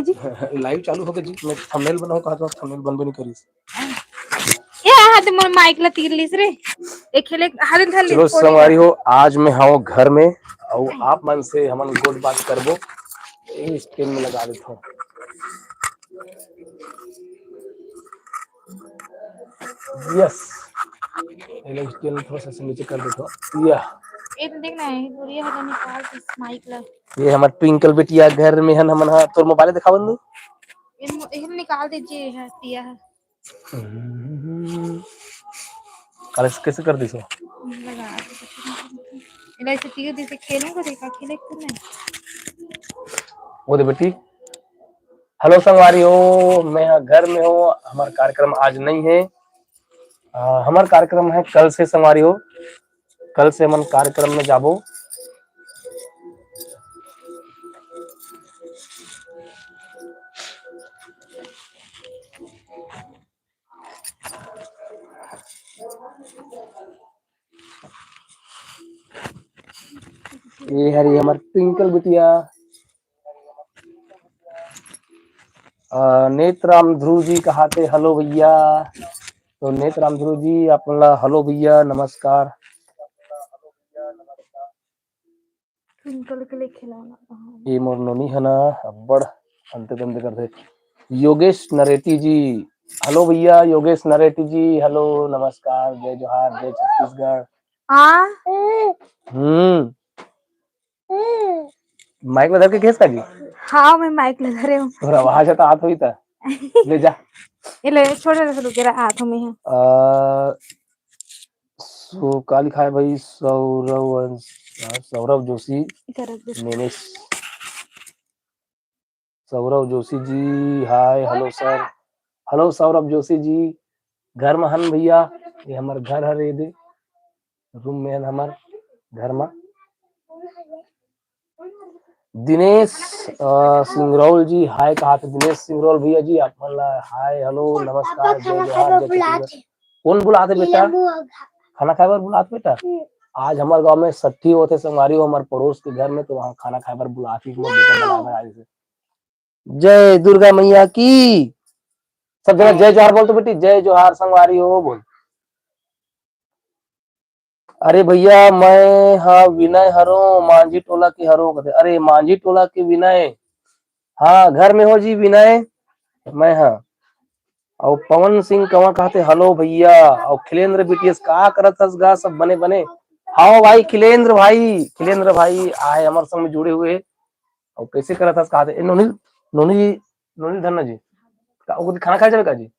Live चालू हो गया जी। मैं थंबनेल बनाऊं कहा तो थंबनेल बनबे नहीं करी। ये हाथ मोर माइक ला तीर लीस रे एक खेले हाथ धर चलो संगवारी हो, आज मैं हाउ घर में और आप मन से हमन गुड बात करबो। इस पेन में लगा देता हूँ। यस, स्केल थोड़ा सा नीचे कर देता हूँ। ये तो देखना है पूरी हटा निकाल इस माइक ला। ये हमार ट्विंकल बेटिया घर में हन हमन तोर मोबाइल दिखावन दो। ये निकाल दीजिए है दिया है। कल कैसे कर दी सो लगा इला से तीर दे से खेलूंगा देखा खेले खुद में वो दे बेटी। हेलो संगवारी हो, मैं घर में हूँ। हमारा कार्यक्रम आज नहीं है, हमारा कार्यक्रम है कल से। संगवारी हो, कल से हम कार्यक्रम में जाबो। ये हरी हमार ट्विंकल बिटिया नेत्राम ध्रुव जी कहाते हेलो भैया। तो नेत्राम ध्रुव जी अपना हेलो भैया नमस्कार। ट्विंकल के लिए खिलाना ये मोर नोनी है ना अब्बड़ अंते दंते करते। योगेश नरेटी जी हेलो भैया। योगेश नरेटी जी हेलो नमस्कार, जय जोहार, जय छत्तीसगढ़। हाँ माइक में धर के केस का जी। हाँ मैं माइक लगा रही हूँ। थोड़ा वहां से तो हाथ हुई था ले जा। ये ले छोटे से रुके रहा हाथों में है। सो का लिखा है भाई? सौरभ जोशी नेनेश। Saurabh Joshi ji hi hello sir. Hello Saurabh Joshi ji. घर में हन भैया, ये हमार घर है रे दे रूम में हमार घर में। दिनेश सिंगरौल जी हाय कहा थे? दिनेश सिंगरौल भैया जी आप हाय हेलो नमस्कार जय जोहार। कौन बुलाते बेटा? खाना खाए बार बुलाते बेटा? आज हमारे गांव में सट्ठी होते संगवारी हो हमारे पड़ोस के घर में, तो वहाँ खाना खाए बार बुलाती। जय दुर्गा मैया की। सब जगह जय जोहार बोल तो बेटी, जय जोहार संगवारी हो बोल। अरे भैया मैं हाँ विनय हरो मांझी टोला के हरो कहते। अरे मांझी टोला के विनय, हाँ घर में हो जी विनय। मैं हाँ और पवन सिंह कंवर कहते हेलो भैया। और खिलेंद्र बीटीएस का करत हस गा सब बने बने। हाँ भाई खिलेंद्र भाई, खिलेंद्र भाई आए हमारे संग में जुड़े हुए। और कैसे करत हस कहते नोनी नोनी जी, नोनी धन्ना जी खाना खाए जावे का जी?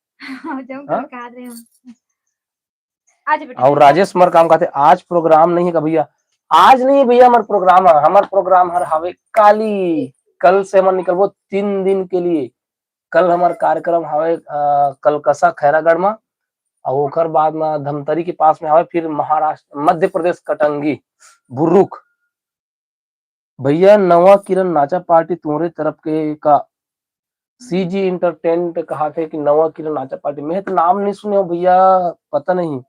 और राजेश मर काम कहते आज प्रोग्राम नहीं है का भैया? आज नहीं भैया हमारा प्रोग्राम है। हमारा प्रोग्राम हर हवे काली। कल से हम निकलबो 3 दिन के लिए। कल हमारा कार्यक्रम हवे कलकसा खैरागढ़ में, और ओकर बाद में धमतरी के पास में हवे, फिर महाराष्ट्र मध्य प्रदेश कटंगी बुर्रुक। भैया नवा किरण नाचा पार्टी तुम्हारे तरफ के का? सीजी इंटरटेनमेंट कहा थे कि नवा किरण नाचा पार्टी में तो नाम नहीं सुने हो भैया, पता नहीं।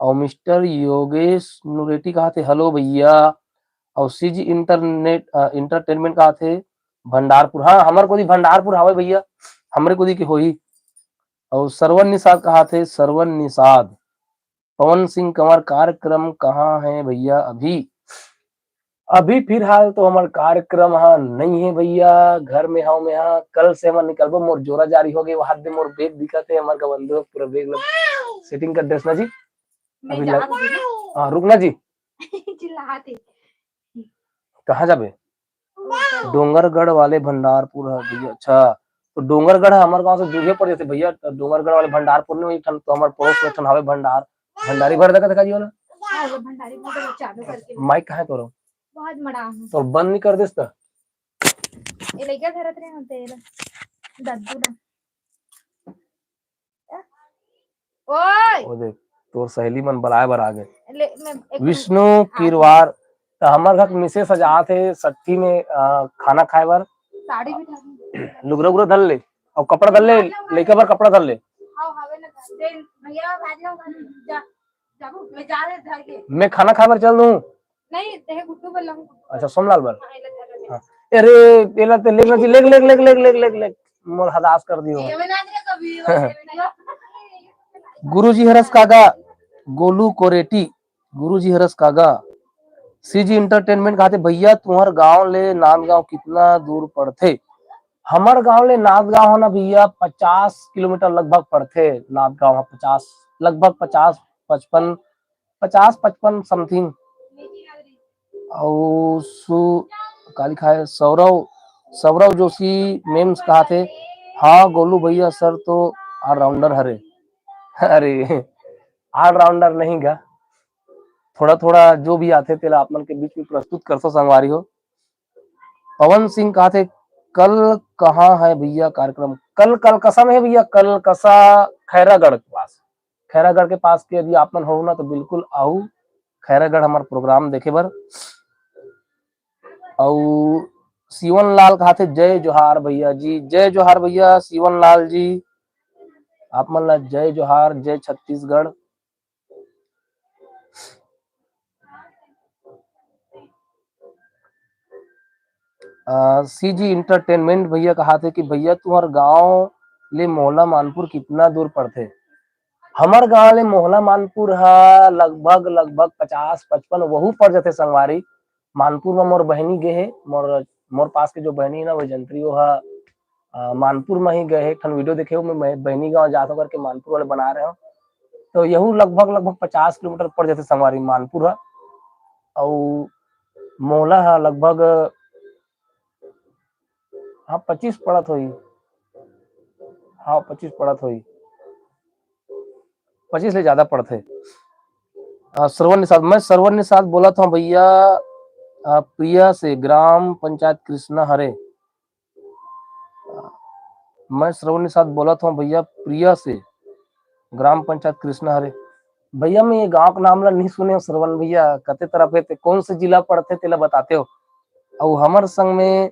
और मिस्टर योगेश नुरेटी कहा थे हेलो भैया। और सीजी इंटरटेनमेंट कहा थे भंडारपुर। हाँ हमारे को भंडारपुर हवे भैया, हमारे को की होई। और सरवन निषाद कहा थे? सरवन निषाद। पवन सिंह कंवर कार्यक्रम कहाँ है भैया? अभी फिलहाल तो हमारा कार्यक्रम हाँ नहीं है भैया, घर में हाँ मैं हाँ। कल से हम निकलबो, मोर जोरा जारी हो गई वहां दे मोर बैग दिखत है हमारे का बंदूक पूरा बैग सेटिंग कर देस ना जी। अभी हाँ रुकना जी। कहाँ जाबे? डोंगरगढ़ वाले भंडारपुर है भैया। अच्छा तो डोंगरगढ़ हमारे गांव से दूर पड़ जाते भैया। डोंगरगढ़ वाले भंडारपुर में तो हमारे पड़ोस में हवे भंडारी भर देखा जी वाला माइक कहाँ तो बहुत बड़ा तो बंद नहीं कर देस ये लइका धरत रहे होते दद्दू ना ओए ओ देख तोर सहेली मन बुलाए बर आ गए। विष्णु किरवार तो हमारे घर मिसे सजा थे सट्टी में खाना खाए बार। साड़ी भी लुगरा उगरा धर ले और कपड़ा धर ले, लेके बार कपड़ा धर ले। मैं खाना खा बार चल दूं? नहीं गुड्डू बोल। अच्छा सोमलाल बार। हाँ अरे तेला ते लेग लेग लेग लेग लेग लेग लेग लेग मोर हदास कर दियो गुरुजी हरस कागा गोलू कोरेटी गुरुजी हरस कागा सीजी इंटरटेनमेंट कहते भैया तुम्हार गांव ले नांदगांव कितना दूर पड़थे। हमार गांव ले नांदगांव होना भैया 50 किलोमीटर लगभग पड़थे। नांदगांव 50 लगभग 50 55 समथिंग। और सु का लिखा है सौरव सौरव जोशी मेम्स कहा थे हाँ गोलू भैया सर तो ऑलराउंडर हरे। अरे ऑलराउंडर नहीं गा थोड़ा थोड़ा जो भी आते तेला आप मन के बीच में प्रस्तुत कर सो संगवारी हो। पवन सिंह कहा थे कल कहाँ है भैया कार्यक्रम। कल कलकसा में है भैया कलकसा खैरागढ़ के पास। खैरागढ़ के पास के यदि आप मन हो ना तो बिल्कुल आओ खैरागढ़ हमार प्रोग्राम देखे बर। और सीवन लाल कहा थे जय जोहार भैया जी जय जोहार भैया सीवन लाल जी आप मन ला जय जोहार जय छत्तीसगढ़। सीजी इंटरटेनमेंट भैया कहा थे कि भैया तुम्हार गांव ले मोहला मानपुर कितना दूर पड़थे। हमार गांव ले मोहला मानपुर है लगभग लगभग 50 55 वहू पड़ जाते संगवारी। मानपुर में मोर बहनी गे है मोर मोर पास के जो बहनी है ना वो जंतरी वो है मानपुर में ही गए है ठन वीडियो देखे हो मैं बहनी गांव जाता करके मानपुर वाले बना रहे हो तो यहू लगभग लगभग 50 किलोमीटर पड़ जाते संगवारी मानपुर है। और मोहला है लगभग हाँ 25 पड़त हुई। हाँ 25 पड़त हुई 25 ले ज्यादा पड़ते। श्रवण निषाद मैं श्रवण निषाद बोला था भैया प्रिया से ग्राम पंचायत कृष्णा हरे। मैं श्रवण निषाद बोला था भैया प्रिया से ग्राम पंचायत कृष्णा हरे। भैया मैं ये गांव का नाम ला नहीं सुने श्रवण भैया कते तरफ है कौन से जिला पड़ते तेला बताते हो। और हमार संग में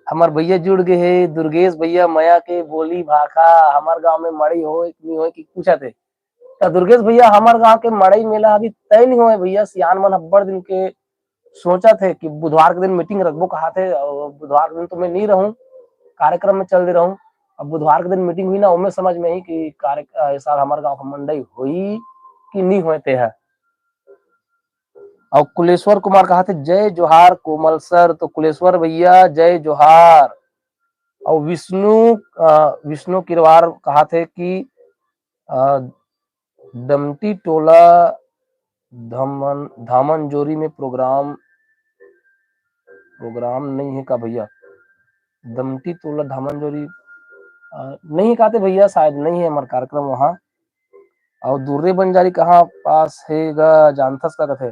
हमार भैया जुड़ गए है दुर्गेश भैया मया के बोली भाखा हमार गांव में मड़ी हो नहीं हो कि पूछा थे तो दुर्गेश भैया हमार गांव के मड़ई मेला अभी तय नहीं हुए भैया सियान मन अब्बड़ दिन के सोचा थे कि बुधवार के दिन मीटिंग रखबो कहा थे और बुधवार के दिन तो मैं नहीं रहूं कार्यक्रम में चल दे रहूं। अब बुधवार के दिन मीटिंग हुई ना उनमें समझ में ही कि कार्य साल हमारे गांव का मंडई हुई कि नहीं हुए थे है। और कुलेश्वर कुमार कहा थे जय जोहार कोमल सर तो कुलेश्वर भैया जय जोहार। और विष्णु किरवार कहा थे कि दमटी टोला धामनजोरी में प्रोग्राम प्रोग्राम नहीं है का भैया दमटी टोला धामनजोरी नहीं कहते भैया शायद नहीं है हमारा कार्यक्रम वहाँ। और दुर्रे बंजारी कहाँ पास है जानथस का कथे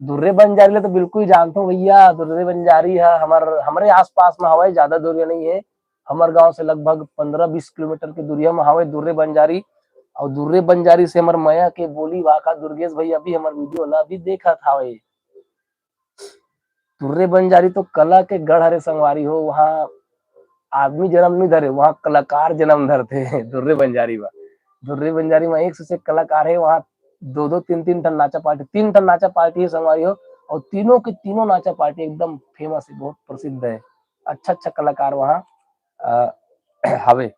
दुर्रे बंजारी ले तो बिल्कुल जानता हूँ भैया दुर्रे बंजारी है हमारे आसपास में हवाई ज्यादा दूरिया नहीं है। हमारे गांव से लगभग 15-20 किलोमीटर की दूरिया में हवाई दुर्रे बंजारी। और दुर्रे बंजारी से हमारे मया के बोली वाका दुर्गेश भैया भी हमारे वीडियो ला भी देखा था दुर्रे बंजारी तो कला के गढ़ हरे संगवारी हो वहाँ आदमी जन्म नहीं धरे वहाँ कलाकार जन्म धरते दुर्रे बंजारी में। दुर्रे बंजारी में एक से कलाकार है वहाँ 2-2 3-3 टन नाचा पार्टी 3 टन नाचा पार्टी है संगवारी हो। और तीनों के तीनों नाचा पार्टी एकदम फेमस है बहुत प्रसिद्ध है अच्छा अच्छा कलाकार वहाँ हवे।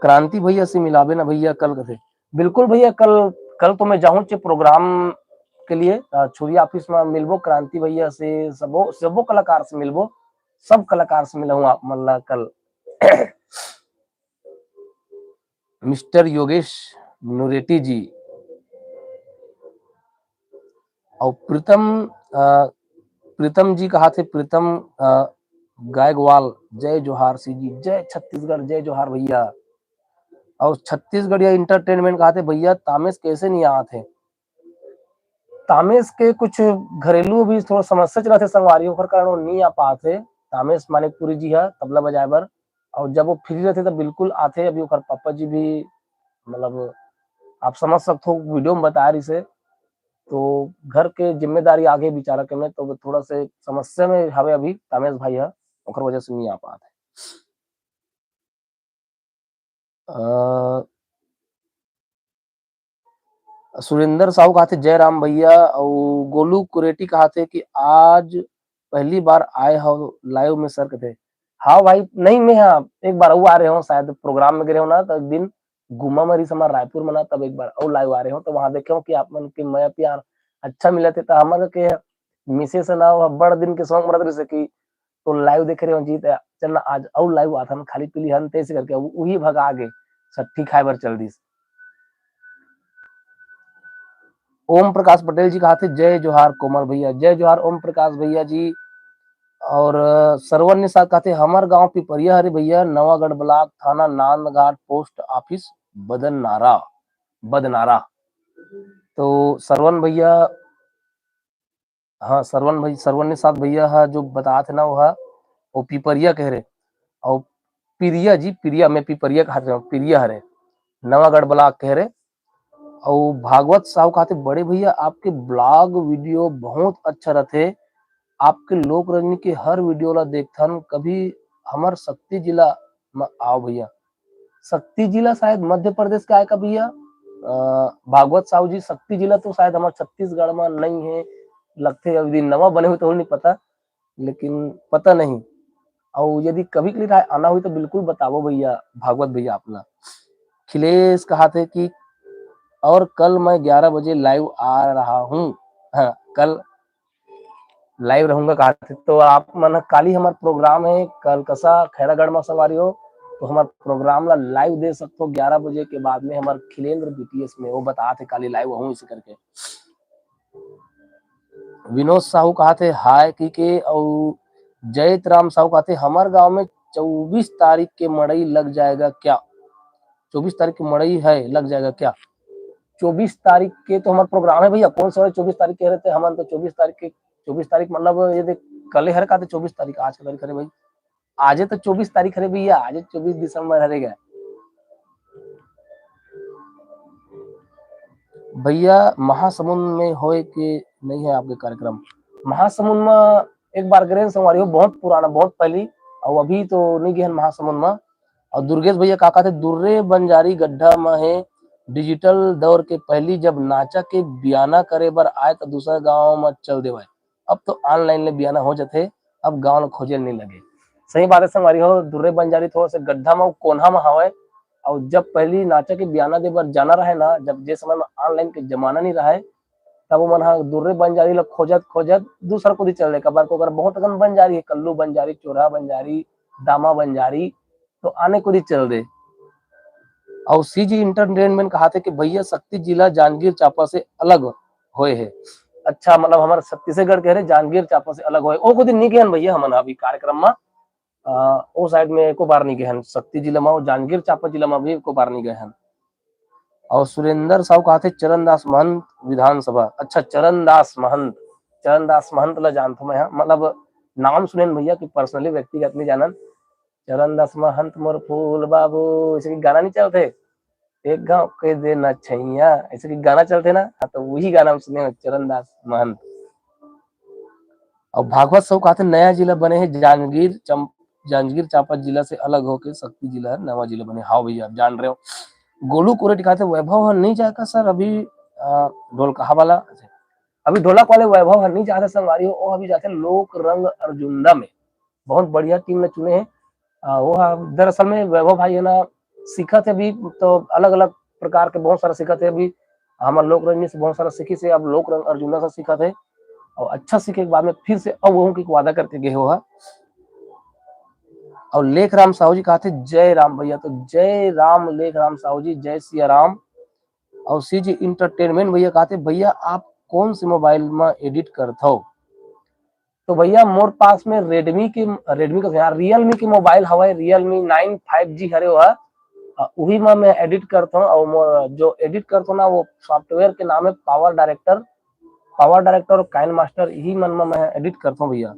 क्रांति भैया से मिलावे ना भैया कल कथे बिल्कुल भैया कल कल तो मैं जाऊँ प्रोग्राम के लिए छुरी ऑफिस में मिलबो क्रांति भैया से सबो कलाकार से मिलबो सब कलाकार से मिला हूँ आप मल्ला कल। मिस्टर योगेश नुरेटी जी और प्रीतम जी कहा थे प्रीतम गायकवाल जय जोहार सी जी जय छत्तीसगढ़ जय जोहार भैया। और छत्तीसगढ़ या इंटरटेनमेंट कहा थे भैया तामेश कैसे नहीं आते तामेश के कुछ घरेलू भी थोड़ा समस्या चला थे संगवारियों पर कारण वो नहीं आ पाते। तामेश मानिकपुरी जी है तबला बजाए बर और जब वो फ्री रहते तब बिल्कुल आते अभी पापा जी भी मतलब आप समझ सकते हो वीडियो में बता रही से तो घर के जिम्मेदारी आगे बिचारा के में तो थोड़ा से समस्या में हवे अभी तामेश भाई है ओकर वजह से नहीं आ पाते। सुरेंद्र साहू कहा थे जय राम भैया और गोलू कुरेटी कहा थे कि आज पहली बार आए हो लाइव में सर कहते हाँ भाई नहीं मैं हाँ एक बार वो आ रहे हो शायद प्रोग्राम में गिरे हो ना तो एक दिन गुम्मा मरी समार रायपुर में ना तब एक बार और लाइव आ रहे हो तो वहां देखे हो कि आप मन के मैं प्यार अच्छा मिला थे तो हमारे के मिसेस ना वो बड़ दिन के सॉन्ग मरद रहे की तो लाइव देख रहे हो जीत चलना आज और लाइव आता हम खाली पीली हन तेज करके वही भगा आगे सट्टी खाए बर चल दी। ओम प्रकाश पटेल जी कहा थे जय जोहार कोमल भैया जय जोहार ओम प्रकाश भैया जी। और सरवन निशा कहते हमार गांव पिपरिया हरे भैया नवागढ़ ब्लॉक थाना नांदघाट पोस्ट ऑफिस बदनारा बदनारा। तो सरवन भैया हाँ सरवन भाई सरवन निशा भैया है जो बता थे ना वो पिपरिया कह रहे और पिरिया जी पिरिया में पिपरिया कहा थे पिरिया हरे नवागढ़ ब्लॉक कह रहे। और भागवत साहब कहते बड़े भैया आपके ब्लॉग वीडियो बहुत अच्छा रहते आपके लोक रंजनी के हर वीडियो ला देखथन कभी हमार शक्ति जिला में आओ भैया शक्ति जिला शायद मध्य प्रदेश का है का भैया भागवत साहू जी शक्ति जिला तो शायद हमारे छत्तीसगढ़ में नहीं है लगते अभी नवा बने हुए तो नहीं पता लेकिन पता नहीं। और यदि कभी के लिए आना हुई तो बिल्कुल बताओ भैया भागवत भैया अपना। खिलेश कहा थे कि और कल मैं 11 बजे लाइव आ रहा हूँ। हाँ कल लाइव रहूंगा कहा थे तो आप मन काली हमार प्रोग्राम है कल कसा खैरागढ़ में सवारी हो तो हमार प्रोग्राम ला लाइव दे सकते हो 11 बजे के बाद में हमार खिलेंद्र बीटीएस में वो बता थे काली लाइव हूँ इसी करके। विनोद साहू कहा थे हाय की के और जयत राम साहू कहते हमार गांव में 24 तारीख के मड़ई लग जाएगा क्या 24 तारीख की मड़ई है लग जाएगा क्या 24 तारीख के तो हमारा प्रोग्राम है भैया कौन सा 24 तारीख कह रहे थे हम तो 24 तारीख के 24 तारीख मतलब ये देख कल हर का 24 तारीख आज का तारीख है भाई आज तो 24 तारीख है भैया आज 24 दिसंबर हरेगा भैया महासमुंद में होए के नहीं है आपके कार्यक्रम महासमुंद में एक बार ग्रहण संवारी हो बहुत पुराना बहुत पहली और अभी तो नहीं गए महासमुंद में। और दुर्गेश भैया काका थे दुर्रे बंजारी गड्ढा में है डिजिटल दौर के पहली जब नाचा के बियाना करे बर आए तो दूसरा गांव में चल देवे अब तो ऑनलाइन ले बियाना हो जाते अब गांव में खोजे नहीं लगे सही बात है संगवारी हो दुर्रे बंजारी थोड़ा सा गड्ढा में कोन्हा में हवे और जब पहली नाचा के बियाना दे बर जाना रहे ना जब जे समय में ऑनलाइन के जमाना नहीं रहे तब वो मन दुर्रे बंजारी लोग खोजत खोजत दूसरा को चल रहे कबार को अगर बहुत अगन बंजारी है कल्लू बंजारी चोरा बंजारी दामा बंजारी तो आने को चल दे। और सीजी इंटरटेनमेंट कहा थे कि भैया शक्ति जिला जांजगीर चांपा से अलग होए है अच्छा मतलब हमारे छत्तीसगढ़ कह रहे जांजगीर चांपा से अलग होए ओ को दिन नहीं गए भैया हम अभी कार्यक्रम में ओ साइड में एको बार नहीं गए शक्ति जिला में जांजगीर चांपा जिला में भी एको बार नहीं गए हैं। और सुरेंद्र साहू कहा थे चरणदास महंत विधानसभा अच्छा चरणदास महंत ला जानता मैं मतलब नाम सुने भैया कि पर्सनली व्यक्तिगत नहीं जानन चरणदास महंत मोर फूल बाबू ऐसे गाना नहीं चलते एक गांव के देना छैया ऐसे गाना चलते ना हाँ तो वही गाना हम सुने चरणदास महंत। और भागवत साहू कहते नया जिला बने हैं जांजगीर चांपा जिला से अलग होकर शक्ति जिला नवा जिला बने हाँ भैया आप जान रहे हो। गोलू कोरेट कहते वैभव नहीं जाएगा सर अभी ढोलकहा वाला अभी ढोलक वाले वैभव नहीं जाते संगवारी हो वो अभी जाते लोक रंग अर्जुंदा में बहुत बढ़िया टीम में चुने हैं वो दरअसल में वैभव भाई है ना सीखा थे अभी तो अलग अलग प्रकार के बहुत सारा सीखा थे अभी हमारे लोक रंजनी से बहुत सारा सीखी से अब लोक रंग अर्जुना से सीखा थे और अच्छा सीखे के बाद में फिर से अब वो की वादा करके गए हो। और लेख राम साहू जी कहा थे जय राम भैया तो जय राम लेख राम साहू जी जय सिया राम। और सीजी इंटरटेनमेंट भैया कहा थे भैया आप कौन से मोबाइल में एडिट करते हो तो भैया मोर पास में रेडमी का रियलमी की मोबाइल हवा रियलमी 9 5G हरे हुआ वही में मैं एडिट करता हूँ और जो एडिट करता हूँ ना वो सॉफ्टवेयर के नाम है पावर डायरेक्टर और काइन मास्टर यही मन में मैं एडिट करता हूँ भैया।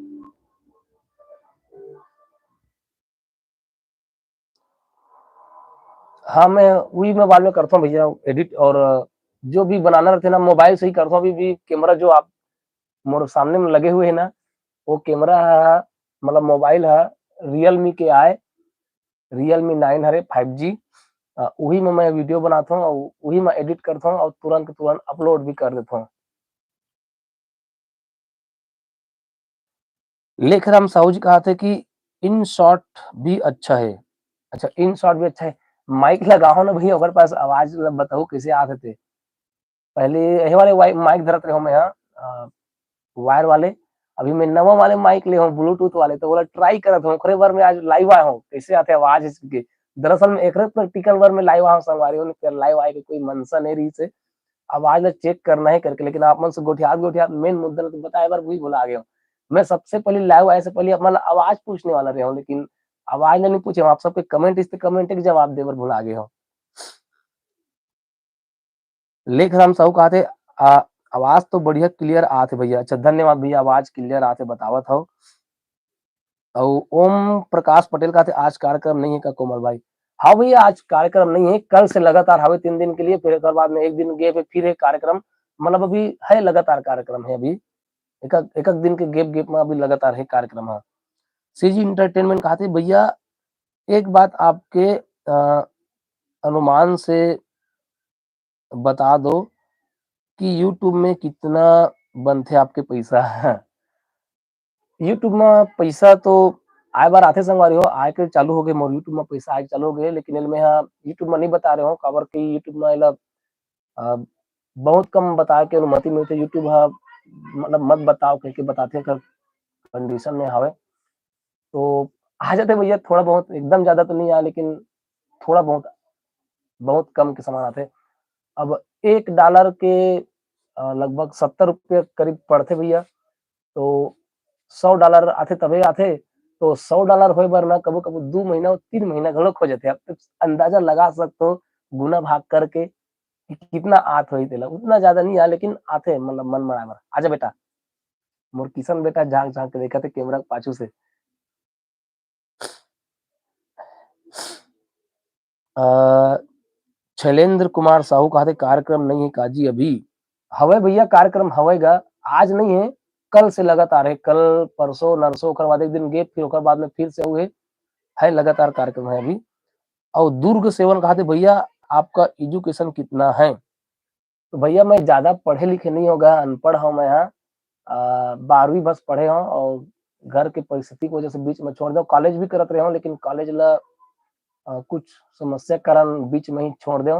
हाँ मैं वही मोबाइल में करता हूँ भैया एडिट और जो भी बनाना रहते ना मोबाइल से ही करता हूँ अभी भी कैमरा जो आप मोर सामने में लगे हुए है ना वो कैमरा है मतलब मोबाइल है रियलमी के आए रियलमी 9 हरे 5G वही में मैं वीडियो बनाता हूँ और वही में एडिट करता हूँ और तुरंत तुरंत अपलोड भी कर देता हूँ। लेखराम साहू जी कहा थे कि इन शॉर्ट भी अच्छा है। अच्छा, इन शॉर्ट भी अच्छा है। माइक लगाओ ना भैया, ओकर पास आवाज बताओ कैसे आते थे। पहले यही वाले माइक धरत रहे मैं यहाँ वायर वाले। अभी मैं नवा वाले माइक ले हूँ ब्लूटूथ वाले, तो बोला ट्राई करत हूँ ओकरे बार में आज लाइव आया हूँ कैसे आते आवाज इसके। दरअसल में एक प्रैक्टिकल बार में लाइव आया हूँ संगवारी हो, लाइव आए के कोई मनसा नहीं रही से आवाज ला चेक करना है करके, लेकिन आप मन से गोठियात गोठियात मेन मुद्दा तो बताए बार वही बोला आ गया हूँ। मैं सबसे पहले लाइव आए से पहले मतलब आवाज पूछने वाला रहा हूँ, लेकिन आवाज नहीं पूछे आप सबके कमेंट इस पे कमेंट के जवाब देवर भुला गए हो। लेखराम साहू कहा थे आवाज तो बढ़िया क्लियर आते भैया। अच्छा धन्यवाद भैया, आवाज क्लियर आते बतावत हो। और ओम प्रकाश पटेल का थे आज कार्यक्रम नहीं है का कोमल भाई। हाँ भैया आज कार्यक्रम नहीं है, कल से लगातार हवे 3 दिन के लिए, फिर एक बाद में एक दिन गैप है, फिर एक कार्यक्रम। मतलब अभी है लगातार कार्यक्रम है, अभी एक दिन के गैप गैप में अभी लगातार है कार्यक्रम। हाँ सीजी इंटरटेनमेंट कहा थे भैया एक बात आपके अनुमान से बता दो कि यूट्यूब में कितना बनते आपके पैसा। यूट्यूब में पैसा तो आए बार आते संगवारी हो, आए के चालू हो गए मोर यूट्यूब में पैसा आए चालू हो गए, लेकिन इनमें हाँ यूट्यूब में नहीं बता रहे हो काबर की यूट्यूब में इला बहुत कम बता के अनुमति मिलती यूट्यूब हाँ मतलब मत बताओ कह के बताते कर कंडीशन में हवे। तो आ जाते भैया थोड़ा बहुत, एकदम ज्यादा तो नहीं आया लेकिन थोड़ा बहुत, बहुत कम के समान आते। अब $1 के लगभग 70 रुपये करीब पड़ते भैया, तो $100 आते तबे आते। तो $100 होए बर ना कबो कबो 2 महीना और 3 महीना घलोक हो जाते। आप तो अंदाजा लगा सकते हो गुना भाग करके कि कितना आत होई तेला, उतना ज्यादा नहीं आ लेकिन आते मतलब मन बराबर। आजा बेटा, मोर किशन बेटा झांक झांक के देखा थे कैमरा के पाछू से। शैलेंद्र कुमार साहू कहा थे कार्यक्रम नहीं है काजी अभी। हवे भैया कार्यक्रम हवेगा, आज नहीं है कल से लगातार है, कल परसों नरसों ओकर बाद एक दिन गैप, फिर ओकर बाद में फिर से हुए है लगातार कार्यक्रम है अभी। और दुर्ग सेवन कहा थे भैया आपका एजुकेशन कितना है। तो भैया मैं ज्यादा पढ़े लिखे नहीं होगा, अनपढ़ हूँ मैं यहाँ। 12वीं बस पढ़े हूँ और घर के परिस्थिति की वजह से बीच में छोड़ दो। कॉलेज भी करत रहे हूँ लेकिन कॉलेज ला कुछ समस्या के कारण बीच में ही छोड़ दे।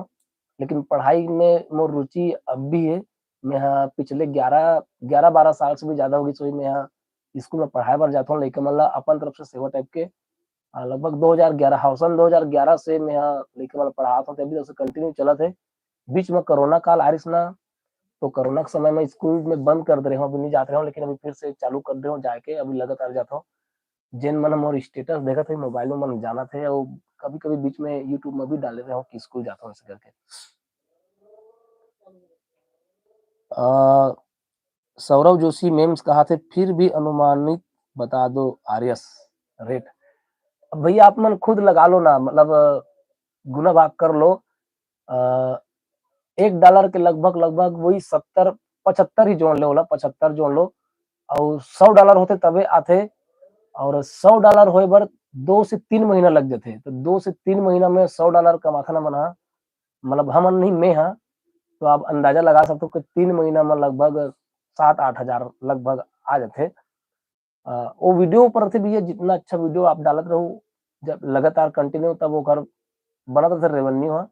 लेकिन पढ़ाई में मोर रुचि अब भी है। मैं यहाँ पिछले 11-12 साल से भी ज्यादा होगी सोई मैं यहाँ स्कूल में पढ़ाए बर जाता हूँ, लेकिन मतलब अपन तरफ से सेवा टाइप के लगभग 2011 हौसन 2011 से मैं यहाँ लेके मतलब पढ़ाता हूँ, तभी तक से कंटिन्यू चला थे। बीच में कोरोना काल आरिस ना, तो कोरोना के समय में स्कूल में बंद कर दे रहे हूँ, अभी नहीं जाते रहे हूँ, लेकिन अभी फिर से चालू कर दे हूँ जाके अभी लगातार जाता हूँ। जिन मन मोर स्टेटस देखा थे मोबाइल में मन जाना थे, और कभी कभी बीच में यूट्यूब में भी डाले रहे हूँ कि स्कूल जाता हूँ ऐसे करके। सौरभ जोशी मेम्स कहा थे फिर भी अनुमानित बता दो आरएस रेट। अब भैया आप मन खुद लगा लो ना, मतलब गुना भाग कर लो। $1 के लगभग लगभग वही 70-75 ही जोड़ लो, 75 जोड़ लो, और $100 होते तबे आते। और $100 होए बर 2 से 3 महीना लग जाते, तो 2 से 3 महीना में $100 कमाथा ना बना, मतलब हम नहीं मैं हाँ। तो आप अंदाजा लगा सकते हो कि 3 महीना में लगभग 7-8 हजार लगभग आ जाते। वो वीडियो पर थे भैया, जितना अच्छा वीडियो आप डालत रहो जब लगातार कंटिन्यू, तब वो घर बनत थे रेवेन्यू। हाँ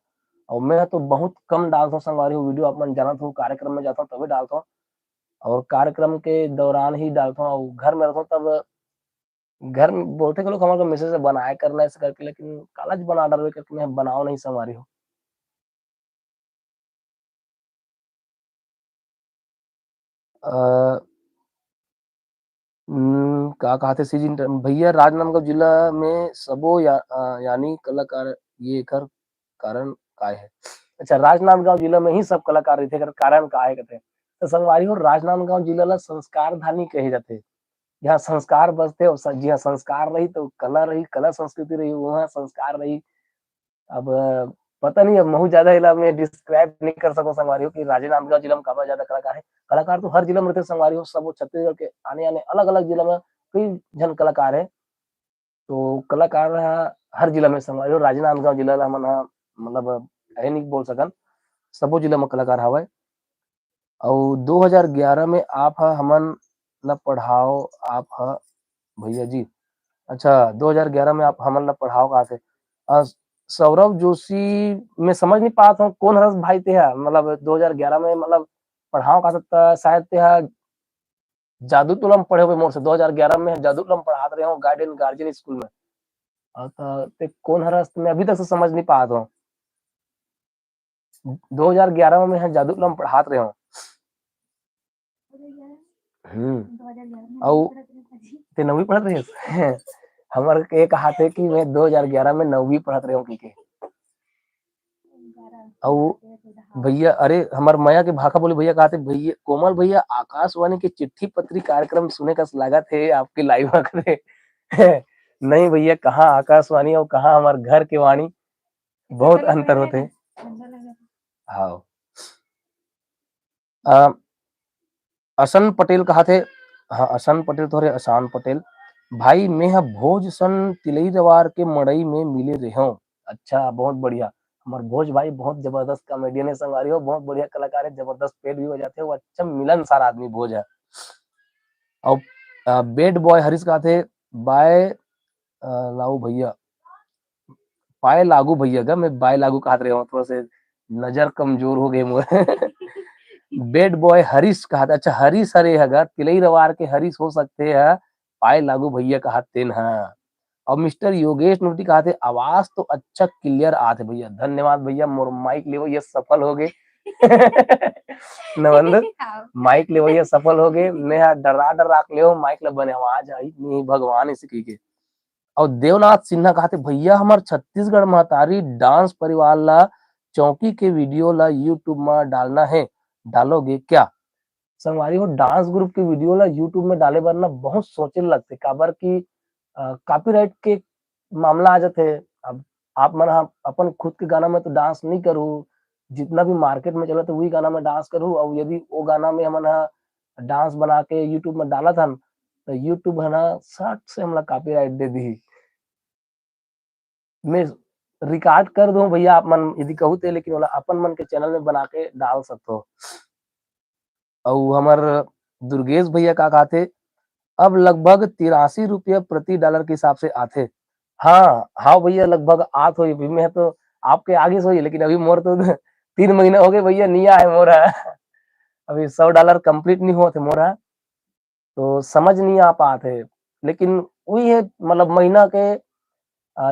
और मैं तो बहुत कम डालता हूँ संगवारी हूँ वीडियो, आप मन जानत हो कार्यक्रम में जाता हूँ तभी डालता हूँ, और कार्यक्रम के दौरान ही डालता हूँ, और घर में रहता हूँ तब घर में बोलते के लोग हमारे मैसेज से बनाया करना ऐसे करके, लेकिन कालज बना डाले करके मैं बनाओ नहीं संगवारी हूँ। का कहा थे सीजी भैया राजनांदगांव जिला में सबो यानी कलाकार ये कर कारण काय है। अच्छा राजनांदगांव जिला में ही सब कलाकार रहते कर कारण काय कहते हैं। तो संगवारी हो राजनांदगांव जिला ला संस्कार धानी कहे जाते। यहाँ संस्कार बसते और जी हाँ संस्कार रही तो कला रही, कला संस्कृति रही वहाँ संस्कार रही। अब पता नहीं, अब बहुत ज्यादा इला में डिस्क्राइब नहीं कर सको संगवारी हो कि राजनांदगांव जिला में काफी ज्यादा कलाकार है। कलाकार तो हर जिला में रहते संगवारी हो, सब छत्तीसगढ़ के आने आने अलग अलग जिला में कई जन कलाकार है। तो कलाकार हर जिला में संगवारी हो, राजनांदगांव जिला ला हमन मतलब है नहीं बोल सकन, सबो जिला में कलाकार हवे। और 2011 में आप हमन ला पढ़ाओ आप भैया जी। अच्छा 2011 में आप हमन ला पढ़ाओ कहा थे। अ, सौरभ जोशी मैं समझ नहीं पात हूँ कौन हरस भाई तेहा मतलब 2011 में मतलब पढ़ाओ कहा था शायद तेहा जादू टोला में पढ़े हुए मोर से 2011 में जादू टोला में पढ़ात रहे हो गार्डन गार्जियन स्कूल में। ते कौन हरस मैं अभी तक से समझ नहीं पात हूँ। 2011 में मैं जादू टोला में पढ़ात रहे हो। और ते 9वीं पढ़त रहे हमारे के कहा थे कि मैं 2011 में 9वीं पढ़त रहे हूँ की और भैया अरे हमार माया के भाखा बोले भैया कहते भैया कोमल भैया आकाशवाणी के चिट्ठी पत्री कार्यक्रम सुने का लागत है आपके लाइव करे नहीं भैया कहाँ आकाशवाणी और कहाँ हमारे घर के वाणी बहुत अंतर होते हाँ असन पटेल कहा थे हाँ असन पटेल थोड़े असान पटेल भाई मैं भोज सन तिलई रवार के मड़ई में मिले रहे हूँ। अच्छा बहुत बढ़िया हमारे भोज भाई बहुत जबरदस्त कॉमेडियन है संगवारी हो बहुत बढ़िया कलाकार है जबरदस्त पेट भी हो जाते हैं वो अच्छा मिलनसार आदमी भोज है। और बेड बॉय हरीश कहा थे बाय लाऊ भैया पाए लागू भैया का मैं बाय लागू कहा रहे हूँ थोड़ा से नजर कमजोर हो गए मुझे बेड बॉय हरीश कहा था अच्छा हरीश हरे अगर तिलई रवार के हरीश हो सकते हैं पाए लागू भैया कहते हैं। और मिस्टर योगेश नोटी कहा थे आवाज तो अच्छा क्लियर आते भैया धन्यवाद भैया मोर माइक ले ये सफल हो गए नवंद माइक ले ये सफल हो गए मैं डरा डरा के ले माइक ले बने आवाज आई नहीं भगवान इसे की के। और देवनाथ सिन्हा कहा थे भैया हमार छत्तीसगढ़ महतारी डांस परिवार ला चौकी के वीडियो ला यूट्यूब में डालना है डालोगे क्या संगवारी हो डांस ग्रुप के वीडियो ला यूट्यूब में डाले बर ना बहुत सोचे लगते काबर की कॉपीराइट के मामला आ जाते अब आप मन अपन खुद के गाना में तो डांस नहीं करू जितना भी मार्केट में चला तो वही गाना में डांस करूँ और यदि वो गाना में हमन डांस बना के यूट्यूब में डाला था तो यूट्यूब है ना सट से हमला कॉपीराइट दे दी मैं रिकॉर्ड कर दूं भैया आप मन यदि कहू ते लेकिन वाला अपन मन के चैनल में बना के डाल सकते हो। और हमार दुर्गेश भैया का कहते अब लगभग 83 रुपया प्रति डॉलर के हिसाब से आते। हाँ हाँ भैया लगभग आत हो मैं तो आपके आगे सोई लेकिन अभी मोर तो 3 महीने हो गए भैया नहीं आए मोरा अभी $100 कंप्लीट नहीं हुआ थे मोरा तो समझ नहीं आ पाते लेकिन वही है मतलब महीना के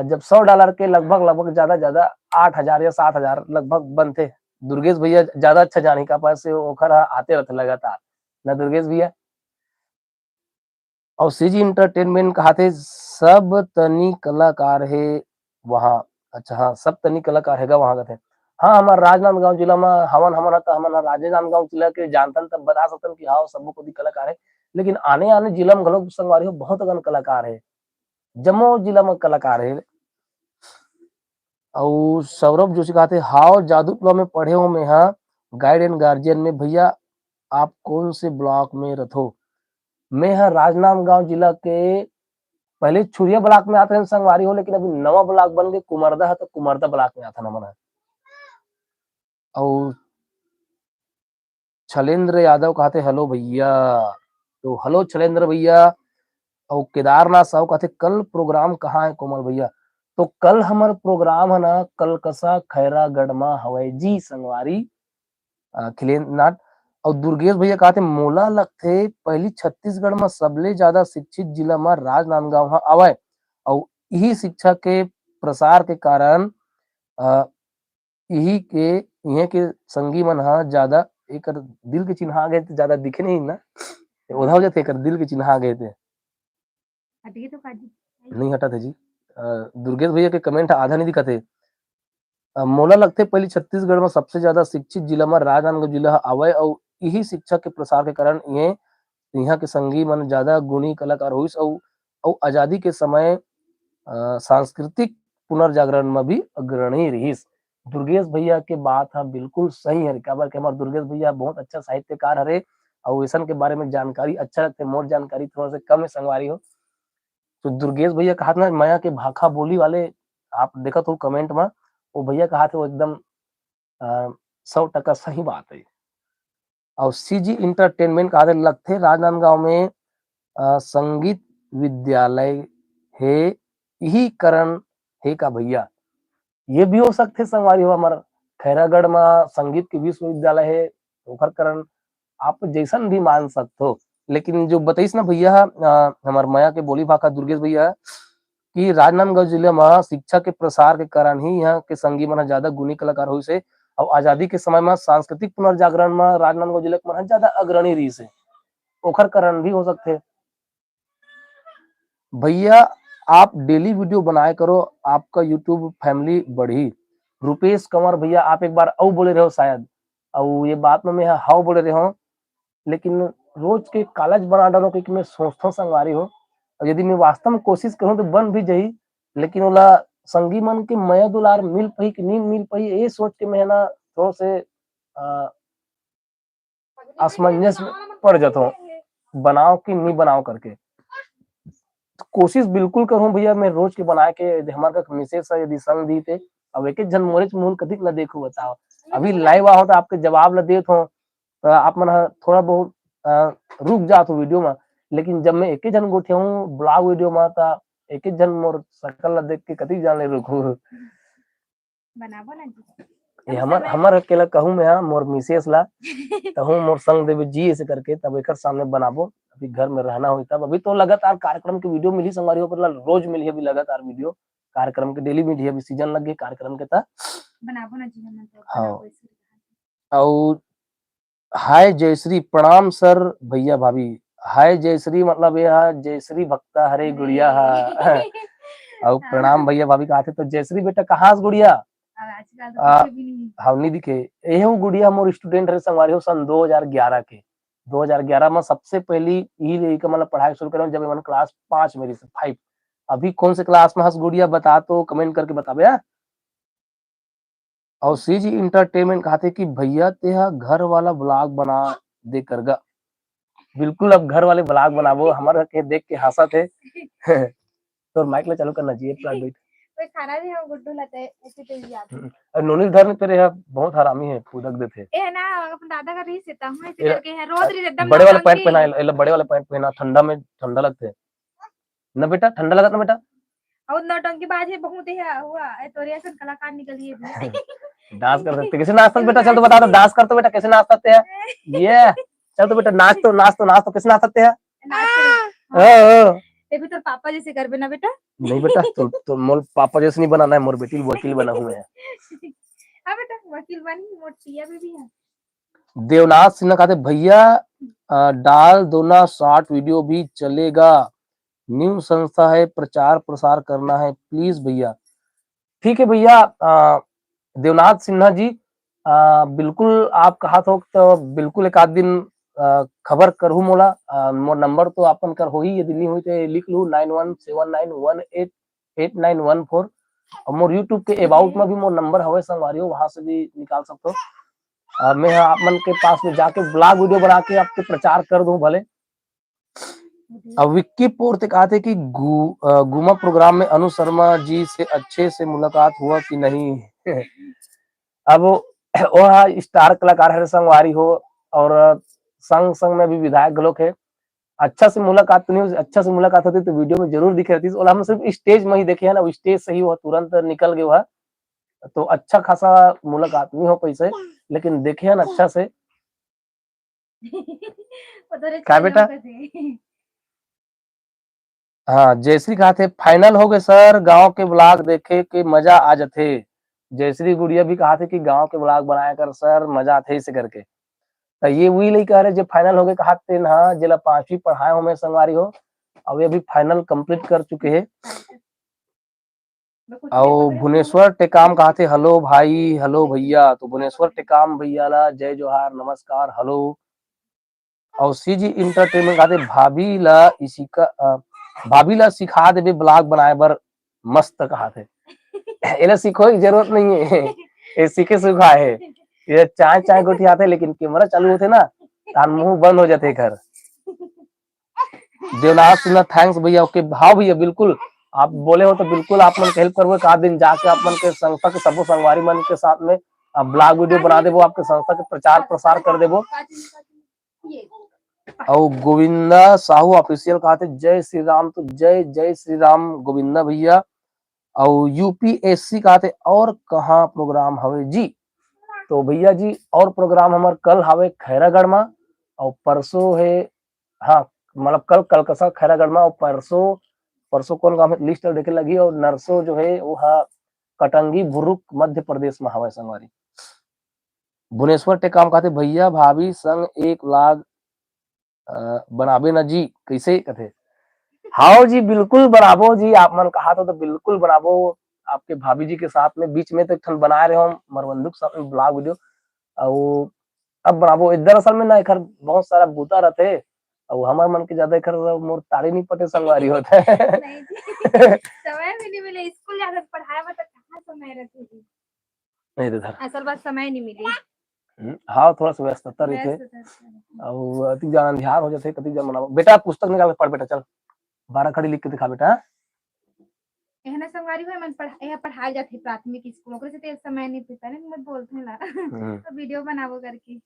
जब $100 के लगभग लगभग ज्यादा 8,000 या 7,000 लगभग बनते। दुर्गेश भैया ज्यादा अच्छा जाने का पास से ओखर आते रहते लगातार ना दुर्गेश भैया। और सीजी इंटरटेनमेंट कहाते सब तनी कलाकार है वहाँ अच्छा हाँ सब तनी कलाकार हैगा वहाँ का थे। हाँ हमारे राजनांदगांव जिला में हवन हवन था हमारा राजनांदगांव जिला के जानतन तब बता सकतन कि हाँ सब को भी कलाकार है लेकिन आने आने जिला में घलोक संगवारी हो बहुत अगन कलाकार है जम्मू जिला में कलाकार है। और सौरभ जोशी कहते हाउ जादू टोला में पढ़े हो मैं हाँ गाइड एंड गार्जियन में भैया आप कौन से ब्लॉक में रथो मैं हाँ राजनांदगांव जिला के पहले छुरिया ब्लॉक में आते हैं संगवारी हो लेकिन अभी नवा ब्लॉक बन गए कुमारदा है तो कुमारदा ब्लॉक में आता ना मना। और छलेंद्र यादव कहते हेलो भैया तो हेलो छलेंद्र भैया। और केदारनाथ साहब कहते कल प्रोग्राम कहाँ है कोमल भैया तो कल हमारा प्रोग्राम है ना कलकसा खैरा गढ़मा हवाई जी संगवारी खिलेनाथ। और दुर्गेश भैया कहते मोला लगते पहली छत्तीसगढ़ में सबले ज्यादा शिक्षित जिला में राजनांदगांव आवे और यही शिक्षा के प्रसार के कारण यही के यहाँ के संगी मन ज्यादा एक दिल के चिन्ह आ गए थे ज्यादा दिखे नहीं ना उधा हो जाते दिल के चिन्ह आ गए थे नहीं हटा थे जी। दुर्गेश भैया के कमेंट आधा नहीं दिखा मोला लगते पहले छत्तीसगढ़ में सबसे ज्यादा शिक्षित जिला में राजनांदगांव जिला आवे और यही शिक्षा के प्रसार के कारण ये यहाँ के संगी मन ज्यादा गुणी कलाकार हुई और आजादी के समय सांस्कृतिक पुनर्जागरण में भी अग्रणी रही। दुर्गेश भैया के बात हाँ बिल्कुल सही है काबर के हमारे दुर्गेश भैया बहुत अच्छा साहित्यकार हरे और वैसन के बारे में जानकारी अच्छा रखते मोर जानकारी थोड़ा सा कम है संगवारी हो। तो दुर्गेश भैया कहा था ना माया के भाखा बोली वाले आप देखा तो कमेंट में वो भैया कहा थे वो एकदम 100% सही बात है। और सीजी इंटरटेनमेंट कहा थे लगते राजनांदगांव में संगीत विद्यालय है यही करण है का भैया। ये भी हो सकते संगवारी हो हमारा खैरागढ़ में संगीत के विश्वविद्यालय है ओखर कारण आप जैसन भी मान सकते हो। लेकिन जो बताइस ना भैया हमार माया के बोली भाषा दुर्गेश भैया कि राजनांदगांव जिले में शिक्षा के प्रसार के कारण ही यहाँ के संगी मन ज्यादा गुणी कलाकार हुई से और आजादी के समय में सांस्कृतिक पुनर्जागरण में राजनांदगांव जिले के मन ज्यादा अग्रणी रही से ओखर कारण भी हो सकते। भैया आप डेली वीडियो बनाया करो आपका यूट्यूब फैमिली बढ़ी। रुपेश कंवर भैया आप एक बार औ बोले रहे हो शायद और ये बात में मैं हाउ बोले रहे हो लेकिन रोज के कॉलेज बना डालो क्योंकि मैं सोचता हूँ संगवारी हो और यदि मैं वास्तव में कोशिश करूँ तो बन भी जाई लेकिन ओला संगी मन के मया दुलार मिल पाई कि नहीं मिल पाई ये सोच के मैं ना थोड़ा से असमंजस में पड़ जाता हूँ बनाओ कि नहीं बनाओ करके। कोशिश बिल्कुल करूं भैया मैं रोज के बना के हमारे का मिसेस यदि संग दी थे अब एक जन मोरिच मूल कदिक ला देखो बताओ अभी लाइव आओ तो आपके जवाब ला देत हो तो आप मन थोड़ा बहुत रुक जात हो वीडियो में लेकिन जब मैं एक जन गोठे हूँ ब्लॉग वीडियो में तो एक जन मोर शकल ला देख के कदी जान ले रुकू बनाबो ना जी ये हमर अकेला कहूं मैं मोर मिसेस ला कहूं मोर संग देवे जी ऐसे करके तब एक सामने बनाबो अभी घर में रहना हुई तब अभी तो लगातार कार्यक्रम की वीडियो मिली संगवारी हो रोज मिली अभी लगातार वीडियो कार्यक्रम के डेली मिली अभी सीजन लग गई कार्यक्रम के ता बनाबो ना जी हम तो हाँ बनाबो ऐसे और हाय जयश्री प्रणाम सर भैया भाभी हाय जयश्री मतलब ये जयश्री भक्ता हरे गुड़िया और प्रणाम भैया भाभी कहा थे तो जयश्री बेटा कहाँ से गुड़िया अब आजकल तो कुछ भी नहीं हम नहीं दिखे यही गुड़िया मोर स्टूडेंट है संगवारी हो सन 2011 के 2011 में सबसे पहली यही का मतलब पढ़ाई शुरू करें जब मैंने क्लास 5 मेरी से 5 अभी कौन से क्लास में हंस गुड़िया बता तो कमेंट करके बता भैया। और सीजी इंटरटेनमेंट कहते कि भैया तेहा घर वाला ब्लॉग बना दे करगा बिल्कुल अब घर वाले ब्लॉग बनाबो हमारे के देख के हंसा थे तो माइक ला चालू करना चाहिए प्राइवेट कोई खाना भी हम गुड्डू लाते ऐसे तो याद और नोनी धर में तेरे यहाँ बहुत हरामी है फूदक देते ए ना अपन दादा का रीस देता हूं ऐसे करके है रोज रीस एकदम बड़े वाले पैंट पहना है बड़े वाले पैंट पहना ठंडा में ठंडा लगते है ना बेटा ठंडा लगा ना बेटा और नौटंकी बाज है बहुत है हुआ तोरे ऐसा कलाकार निकली है डांस कर सकते कैसे नाचते बेटा चल तो बता दो डांस करते बेटा कैसे नाच सकते हैं ये चल तो बेटा नाच तो कैसे नाच सकते हैं ये भी तो पापा जैसे कर ना बेटा नहीं बेटा तो मोर पापा जैसे नहीं बनाना है मोर बेटी वकील बना हुए हैं हाँ बेटा वकील बनी मोटिया भी है। देवनाथ सिन्हा कहते भैया डाल दो ना शॉर्ट वीडियो भी चलेगा न्यू संस्था है प्रचार प्रसार करना है प्लीज भैया। ठीक है भैया देवनाथ सिन्हा जी बिल्कुल आप कहा तो बिल्कुल एक आध दिन खबर करहू मोला मोर नंबर तो अपन कर हो ही यदि नहीं हुई तो लिख लू 9179188914 और मोर यूट्यूब के अबाउट में भी मोर नंबर हवे संगवारी हो वहां से भी निकाल सकते हो। मैं आप मन के पास में जाके ब्लॉग वीडियो बना के आपके प्रचार कर दूं भले। अब विक्की पोर्ते कहते कि गुमा प्रोग्राम में अनु शर्मा जी से अच्छे से मुलाकात हुआ कि नहीं अब वह स्टार कलाकार है संगवारी हो और संग संग में भी विधायक लोग है अच्छा से मुलाकात तो नहीं हो अच्छा से मुलाकात होती तो वीडियो में जरूर दिख रहती और हम सिर्फ स्टेज में ही देखे है ना स्टेज से ही वह तुरंत निकल गए वह तो अच्छा खासा मुलाकात नहीं हो पैसे लेकिन देखे है ना अच्छा से क्या बेटा हाँ जयश्री कहा थे फाइनल हो गए सर गांव के ब्लॉग देखे के मजा आ जाते जयश्री गुड़िया भी कहा थे कि गांव के ब्लॉग बनाया कर सर मजा आते इसे करके तो ये वही नहीं कह रहे जब फाइनल हो गए कहा थे ना जिला 5वीं पढ़ाए हो मैं संगवारी हो अब ये भी फाइनल कंप्लीट कर चुके हैं। और भुवनेश्वर टेकाम कहा थे हेलो भाई हेलो भैया तो भुवनेश्वर टेकाम भैया ला जय जोहार नमस्कार हेलो। और सीजी इंटरटेनमेंट कहते भाभी ला सिखा दे ब्लॉग बनाए बर मस्त कहा थे इन्हें सीखो की जरूरत नहीं है ये सीखे सुखा है ये चाय चाय गोटी आते लेकिन कैमरा चालू होते ना तान मुंह बंद हो जाते घर। देवनाथ सिन्हा थैंक्स भैया ओके हाँ भैया बिल्कुल आप बोले हो तो बिल्कुल आप मन के हेल्प करबो एक आध दिन जाके आप मन के संस्था के सबो संगवारी मन के साथ में ब्लॉग वीडियो बना देबो आपके संस्था के प्रचार प्रसार कर देबो और गोविंदा साहू ऑफिशियल कहा थे जय श्री राम, तो जय जय श्री राम गोविंदा भैया। और यूपीएससी कहा थे और कहाँ प्रोग्राम हवे जी, तो भैया जी और प्रोग्राम हमार कल हवे खैरागढ़ में, और परसों है, हाँ मतलब कल कलकत्ता खैरागढ़ में, और परसों परसों कौन काम है लिस्ट देखे लगी, और नरसों जो है वो है कटंगी भुरुक मध्य प्रदेश में हवा संगवारी। भुवनेश्वर टे काम कहते भैया भाभी संग 1 लाख बनाबे ना जी, कैसे कहते। हाँ जी बिल्कुल बनाबो जी, आप मन कहा तो बिल्कुल बनाबो। आपके भाभी जी के साथ में बीच में तो एक ठन बनाए रहे हो मरबंदुक साथ में ब्लॉग वीडियो, और अब बनाबो इधर असल में ना एकर बहुत सारा बूता रहते, और हमार मन के ज्यादा एकर मोर तारी नहीं पटे संगवारी होता है। नहीं जी समय भी नहीं मिले, स्कूल जाकर पढ़ाए में तो कहाँ समय रहती है। नहीं इधर असल बात समय नहीं मिली, हाँ थोड़ा सा व्यस्तता रहते, व्यस्त था। और अति ज्यादा ध्यान हो जाते कति जब बनाबो। बेटा पुस्तक निकाल के पढ़ बेटा, चल 12 खड़ी लिख के दिखा बेटा। एहना संगवारी हो मन पढ़ाए जाते प्राथमिक स्कूलों को, से तो समय नहीं पीता ना, मत बोलते ला तो वीडियो बनावो करके।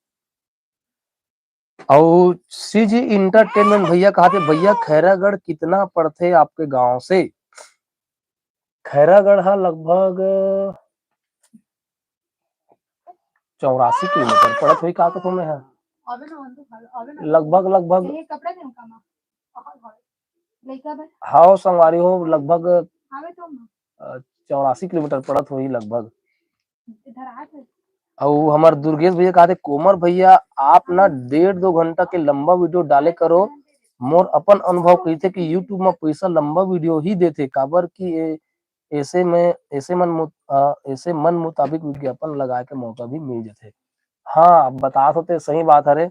और सीजी इंटरटेनमेंट भैया कहा थे भैया खैरागढ़ कितना पड़ते आपके गांव से। खैरागढ़ है लगभग 84 किलोमीटर पड़त हुई, का तो तुम्हें है लगभग लगभग हाँ संगवारी हो लगभग 84 किलोमीटर पड़त हुई लगभग। और हमारे दुर्गेश भैया कहा थे कोमर भैया आप ना 1.5-2 घंटा के लंबा वीडियो डाले करो, मोर अपन अनुभव कही थे कि यूट्यूब में पैसा लंबा वीडियो ही देते काबर की ऐसे में ऐसे मन मुताबिक विज्ञापन लगा के मौका भी मिल जाते। हाँ बता सकते सही बात है रे,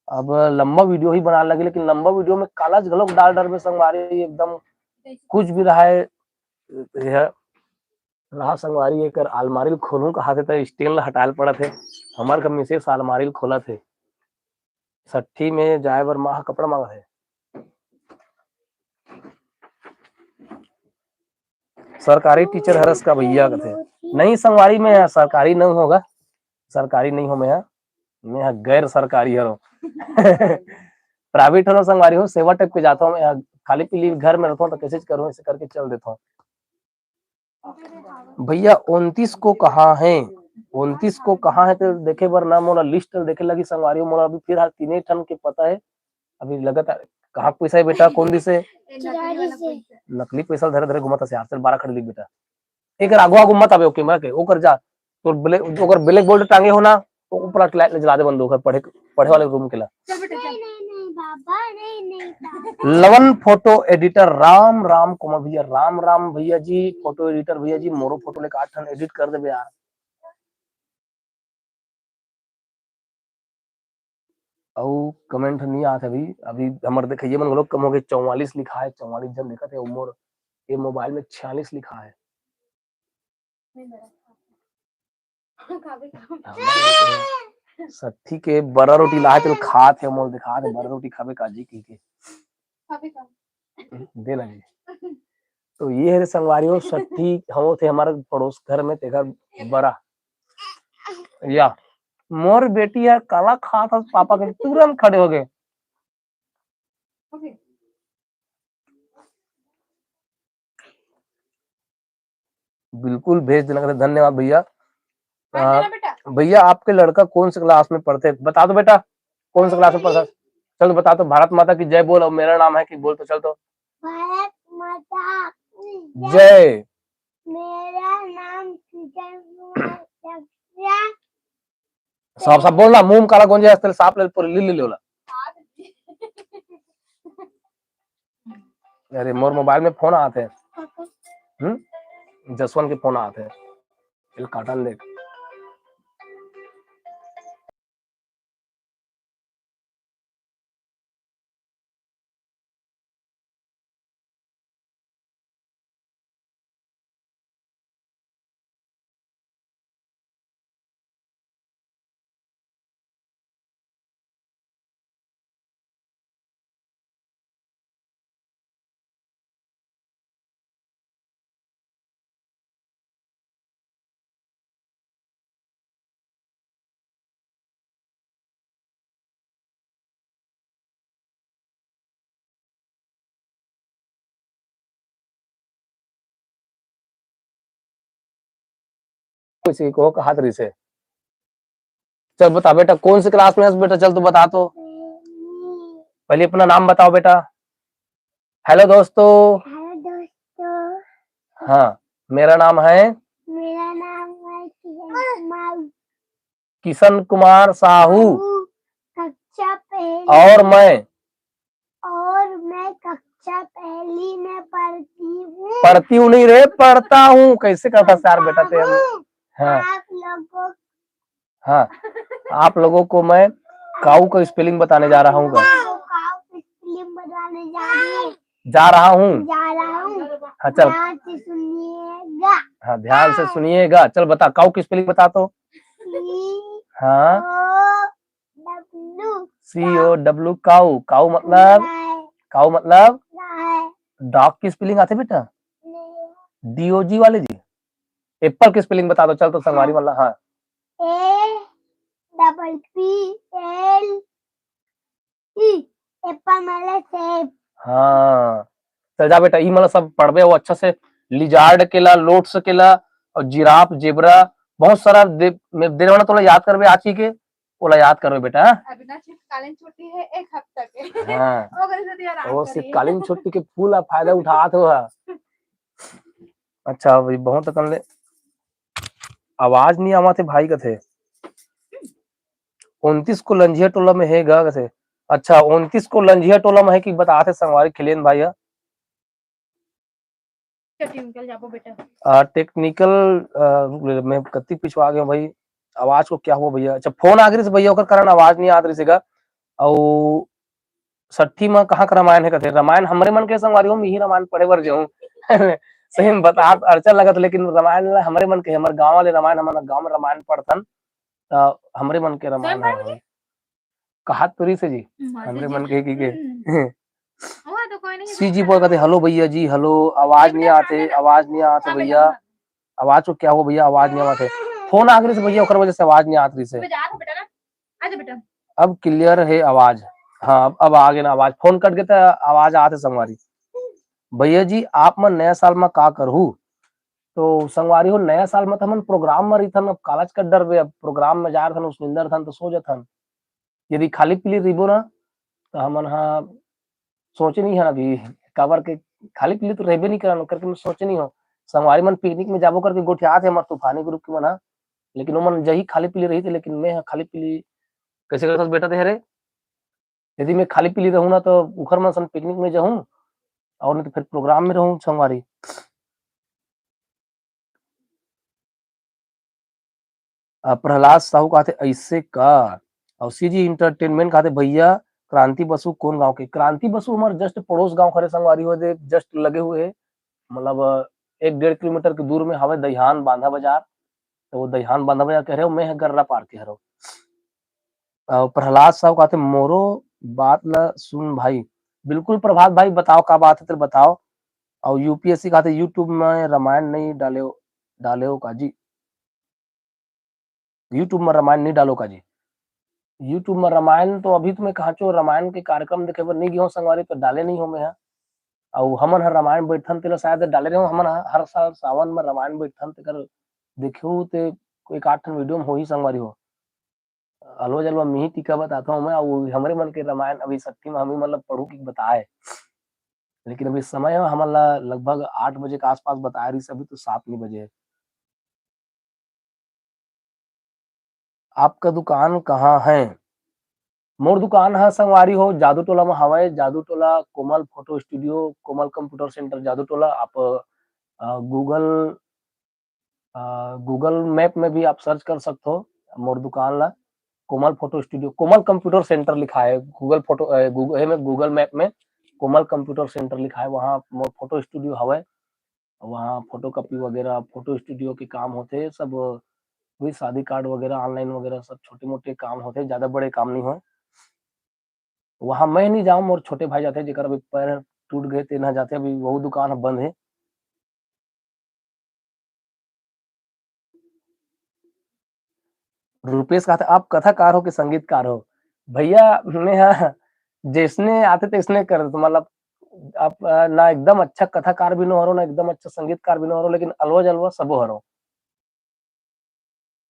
अब लंबा वीडियो ही बनाने लगे, लेकिन लंबा वीडियो में काला गलत डाल डर में संगवारी एकदम कुछ भी रहा है। यह रहा संगवारी एक अलमारी खोलूं कहा थे स्टील हटाल पड़ा थे, हमार का मिसेस अलमारी खोला थे 60 में जाए बर माह कपड़ा मांगा है। सरकारी टीचर हरस का भैया थे नहीं संगवारी में है, सरकारी नहीं होगा, सरकारी नहीं हो मैं गैर सरकारी हरो प्राइवेट हरो संगवारी हो, सेवा टाइप के जाता हूँ मैं, खाली पीली घर में रहता हूँ तो कैसे करूँ ऐसे करके चल देता हूँ। भैया 29 को कहाँ है, 29 को कहाँ है तो देखे बर ना मोला लिस्ट देखे लगी संगवारी मोला अभी फिर हाल 3 ठन के पता है अभी लगातार कहाँ पैसा है बेटा कौन दी से नकली पैसा धरे धरे घुमाता से हाथ 12 खड़ी लिख बेटा एक आगो आगो मत आवे ओके मैं के ओकर जा तो ब्लैक बोर्ड टांगे हो ना तो ऊपर लाइट जला दे बंद होकर पढ़े पढ़े वाले रूम के ला। लवन फोटो एडिटर राम राम कुमार भैया, राम राम भैया जी फोटो एडिटर भैया जी मोरो फोटो लेकर 8 ठन एडिट कर दे यार। और कमेंट नहीं आते अभी अभी हमारे देखिए मन लोग कम हो गए 44 लिखा है 44 जन लिखा थे उम्र ये मोबाइल में 46 लिखा है। सठी के बड़ा रोटी लाए तो खा थे मोल दिखा दे बड़ा रोटी खावे काजी की के दे ना जी। तो ये है संगवारियों सठी हम थे हमारे पड़ोस घर में तेरा बड़ा या मोर बेटी यार काला खा था पापा के तुरंत खड़े हो गए। बिल्कुल भेज देना धन्यवाद भैया। भैया आपके लड़का कौन से क्लास में पढ़ते बता दो बेटा कौन से क्लास में पढ़ता चल बता तो भारत माता की जय बोल और मेरा नाम है कि बोल तो चल तो भारत माता जय मेरा नाम साफ साफ बोलना मुंह काला गोंजे तेरे साफ ले पूरी ली ली अरे मोर मोबाइल में फोन आते हैं जसवंत के फोन आते हैं काटन देख किसी को कहा तरी से। चल बता बेटा कौन सी क्लास में है बेटा, चल तू बता तो पहले अपना नाम बताओ बेटा। हेलो दोस्तों। हेलो दोस्तों, हाँ मेरा नाम है मेरा नाम है किशन कुमार साहू कक्षा पहली और मैं कक्षा पहली में पढ़ती हूँ नहीं रे, पढ़ता हूँ। कैसे करता सार बेटा तेरे। हाँ हाँ आप लोगों को मैं काऊ का स्पेलिंग बताने जा रहा हूँ। स्पेलिंग बताने जा रहा हूँ। हाँ चल, ध्यान से सुनिएगा। हाँ ध्यान से सुनिएगा। चल बता काऊ की स्पेलिंग बता तो। हाँ COW काऊ। काऊ मतलब डॉग की स्पेलिंग आती बेटा, DOG वाले जी। एप्पल की स्पेलिंग बता दो चल तो संगवारी वाला। हाँ APPL एप्पल मतलब सेब। हाँ चल जा बेटा। ई मतलब सब पढ़बे वो अच्छा से। लिजार्ड केला, लोट्स केला और जिराफ, जेबरा बहुत सारा देने वाला तोला याद करबे आची के ओला याद करबे बेटा। अविनाश की कालीन छुट्टी है 1 हफ्ता के। हाँ ओकरे से आराम वो करिए। शीतकालीन छुट्टी के फूल फायदा उठात हो। अच्छा भाई बहुत कन ले आवाज नहीं आवा थे भाई कथे। 29 को लंजिया टोला में है गा कथे। अच्छा 29 को लंजिया टोला में है कि बताते संगवारी खिलेन भाई। टेक्निकल जाबो बेटा। टेक्निकल मैं कत्ती पिछवा गया भाई। आवाज को क्या हुआ भैया। अच्छा फोन आ गई से भैया ओकर कारण आवाज नहीं आ रही सीगा। और सट्ठी में कहाँ का रामायण है कथे। रामायण हमरे मन के संगवारी हो ही रामायण पढ़े बर जाऊं। सही में बता अच्छा लगत लेकिन रामायण हमरे मन के हमर गांव वाले रामायण हमारा गांव में रामायण पढ़तन हमरे मन के रामायण है भाई। कहा तुरी से जी हमरे मन के हुआ तो कोई नहीं। सी जी बोल कहते हेलो भैया जी हेलो। आवाज नहीं आते भैया। आवाज को क्या हुआ भैया, आवाज नहीं आते। फोन आ गई से भैया ओकर वजह से आवाज नहीं आत रही से। बेटा अब क्लियर है आवाज। हाँ अब आ गई ना आवाज। फोन कट गए तो आवाज आते संगवारी। भैया जी आप मन नया साल में का करहू तो संगवारी हो नया साल में तो हमन प्रोग्राम में रही थन। अब कालज का डर बे अब प्रोग्राम में जा रहे थन सुंदर थन तो सो जथन। यदि खाली पीली रिबो ना तो हमन हाँ सोचे नहीं है अभी काबर के खाली पीली तो रहबे नहीं करन करके मैं सोचे नहीं हो। संगवारी मन पिकनिक में जाबो करके गोठियात है हमार तूफानी ग्रुप के मन हा। लेकिन वो मन जही खाली पीली रही थी लेकिन मैं खाली पीली कैसे करता बेटा थे रे। यदि मैं खाली पीली रहूँ ना तो उखर मन सन पिकनिक में जाऊँ और नहीं तो फिर प्रोग्राम में रहूँ संगवारी। प्रहलाद साहू कहते ऐसे का और सीजी इंटरटेनमेंट कहते भैया क्रांति बसु कौन गांव के। क्रांति बसु हमारे जस्ट पड़ोस गांव खरे संगवारी हो दे जस्ट लगे हुए है। मतलब 1-1.5 किलोमीटर की दूर में हवे दहियान बांधा बाजार। तो वो दहियान बांधा बाजार कह रहे हो मैं गर्रा पार कह रहा हूँ। प्रहलाद साहू कहते मोरो बात ला सुन भाई। बिल्कुल प्रभात भाई बताओ क्या बात है तेरे बताओ। और यूपीएससी कहते यूट्यूब में रामायण नहीं डाले हो का जी। यूट्यूब में रामायण नहीं डालो का जी। यूट्यूब में रामायण तो अभी तुम्हें कहा चो रामायण के कार्यक्रम देखे बर नहीं गयो संगवारी तो डाले नहीं हो मैं यहाँ। और हमन हर रामायण बैठन तेला शायद डाले रहे हो। हमन हर साल सावन में रामायण बैठन तेकर देखियो ते कोई 8 वीडियो में हो ही संगवारी हो। अलवा जलवा मी ही टीका बताता हूँ मैं और हमरे मन के रामायण अभी सच्ची में हमें मतलब पढ़ू की बताए। लेकिन अभी समय हमारा लगभग 8 बजे के आसपास बताया रही अभी तो 7 नहीं बजे है। आपका दुकान कहाँ है। मोर दुकान है संगवारी हो जादू टोला में हवाए। जादू टोला कोमल फोटो स्टूडियो कोमल कंप्यूटर सेंटर जादू टोला। आप गूगल गूगल मैप में भी आप सर्च कर सकते हो मोर दुकान ला। कोमल फोटो स्टूडियो कोमल कंप्यूटर सेंटर लिखा है गूगल फोटो गूगल में गूगल मैप में कोमल कंप्यूटर सेंटर लिखा है। वहाँ मोर फोटो स्टूडियो हवाए। वहाँ फोटो कॉपी वगैरह फोटो स्टूडियो के काम होते हैं सब। वही शादी कार्ड वगैरह ऑनलाइन वगैरह सब छोटे मोटे काम होते हैं ज्यादा बड़े काम नहीं हो। वहां मैं नहीं जाऊँ मोर छोटे भाई जाते जेकर अभी पैर टूट गए थे ना जाते अभी वो दुकान अब बंद है। रुपेश कहते आप कथाकार हो कि संगीतकार हो। भैया मैं यहाँ जिसने आते थे इसने कर दो मतलब आप ना एकदम अच्छा कथाकार भी न हो ना एकदम अच्छा संगीतकार भी न हो लेकिन अलवा जलवा सब हो रहा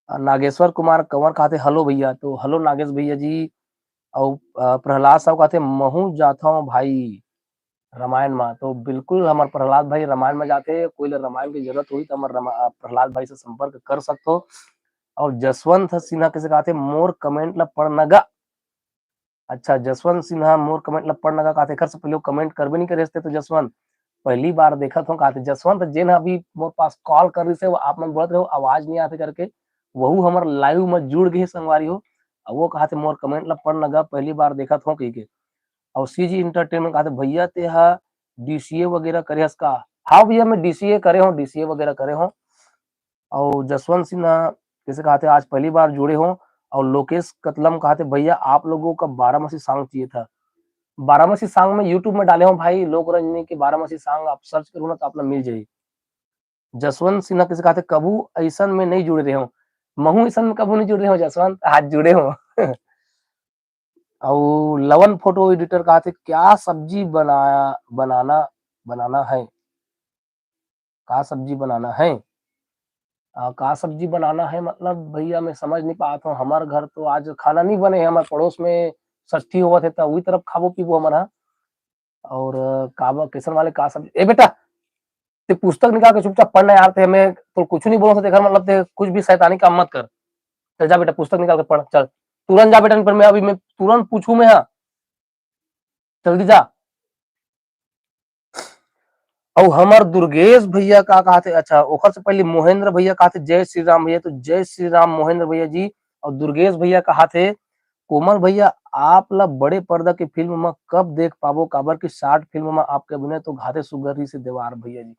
नागेश्वर कुमार कंवर कहते हेलो भैया, तो हेलो नागेश भैया जी। और प्रहलाद साहब कहते महू जाता हूँ भाई रामायण में, तो बिल्कुल हमार प्रहलाद भाई रामायण में जाते, कोई रामायण की जरूरत हुई तो हमारे प्रहलाद भाई से संपर्क कर सकते हो। और जसवंत सिन्हा किसे कहते मोर कमेंट ला पढ़नगा। अच्छा, जसवंत सिन्हा मोर कमेंट ला पढ़नगा कहते, कर से पहले वो कमेंट कर भी नहीं करे थे, तो जसवंत पहली बार देखा था कहते जसवंत जेन अभी मोर पास कॉल कर रही से, वो आप मन बोलत रहे आवाज नहीं आते करके, वहू हमर लाइव में जुड़ गए संगवारी हो। वो कहते मोर कमेंट ला पढ़नगा, पहली बार देखा था कही के। और सीजी इंटरटेनमेंट कहते भैया ते हा डीसीए वगैरह करे हस का। हाँ भैया मैं डीसीए करे हूँ, डीसीए वगैरह करे हूँ। और जसवंत सिन्हा जैसे कहते आज पहली बार जुड़े हो। और लोकेश कतलम कहते भैया आप लोगों का बारामसी सॉन्ग चाहिए था। बारामसी सॉन्ग में यूट्यूब में डाले हो भाई, लोक रंजनी के बारामसी सॉन्ग आप सर्च करो ना तो आप लोग मिल जाये। जसवंत सिन्हा किसे कहते कबू ऐसन में नहीं जुड़े रहे हो, महू ऐसन में कबू नहीं जुड़े हो जसवंत, आज जुड़े हो। और लवन फोटो एडिटर कहते क्या सब्जी बनाना बनाना है, का सब्जी बनाना है। का सब्जी बनाना है मतलब भैया मैं समझ नहीं पाता हूँ। हमारे घर तो आज खाना नहीं बने, हमारे पड़ोस में षष्ठी हुआ थे, वही तरफ खाबो पीबो हमारा। और काबा किशन वाले का सब्जी, ए बेटा ते पुस्तक निकाल के चुपचाप पढ़ना यार, थे मैं तो कुछ नहीं बोल सकते घर, मतलब ते कुछ भी शैतानी काम मत कर। चल जा बेटा पुस्तक निकाल के पढ़, चल तुरंत जा बेटा, नहीं पर मैं अभी मैं तुरंत पूछू मैं, हाँ जल्दी जा। और हमार दुर्गेश भैया का कहते, अच्छा ओखर से पहले मोहेंद्र भैया कहते जय श्री राम भैया, तो जय श्री राम मोहेंद्र भैया जी। और दुर्गेश भैया कहते कोमल भैया आप ला बड़े पर्दा की फिल्म में कब देख पाबो, काबर की शॉर्ट फिल्म में आपके अभिनय तो घाते सुगरी से देवार भैया जी।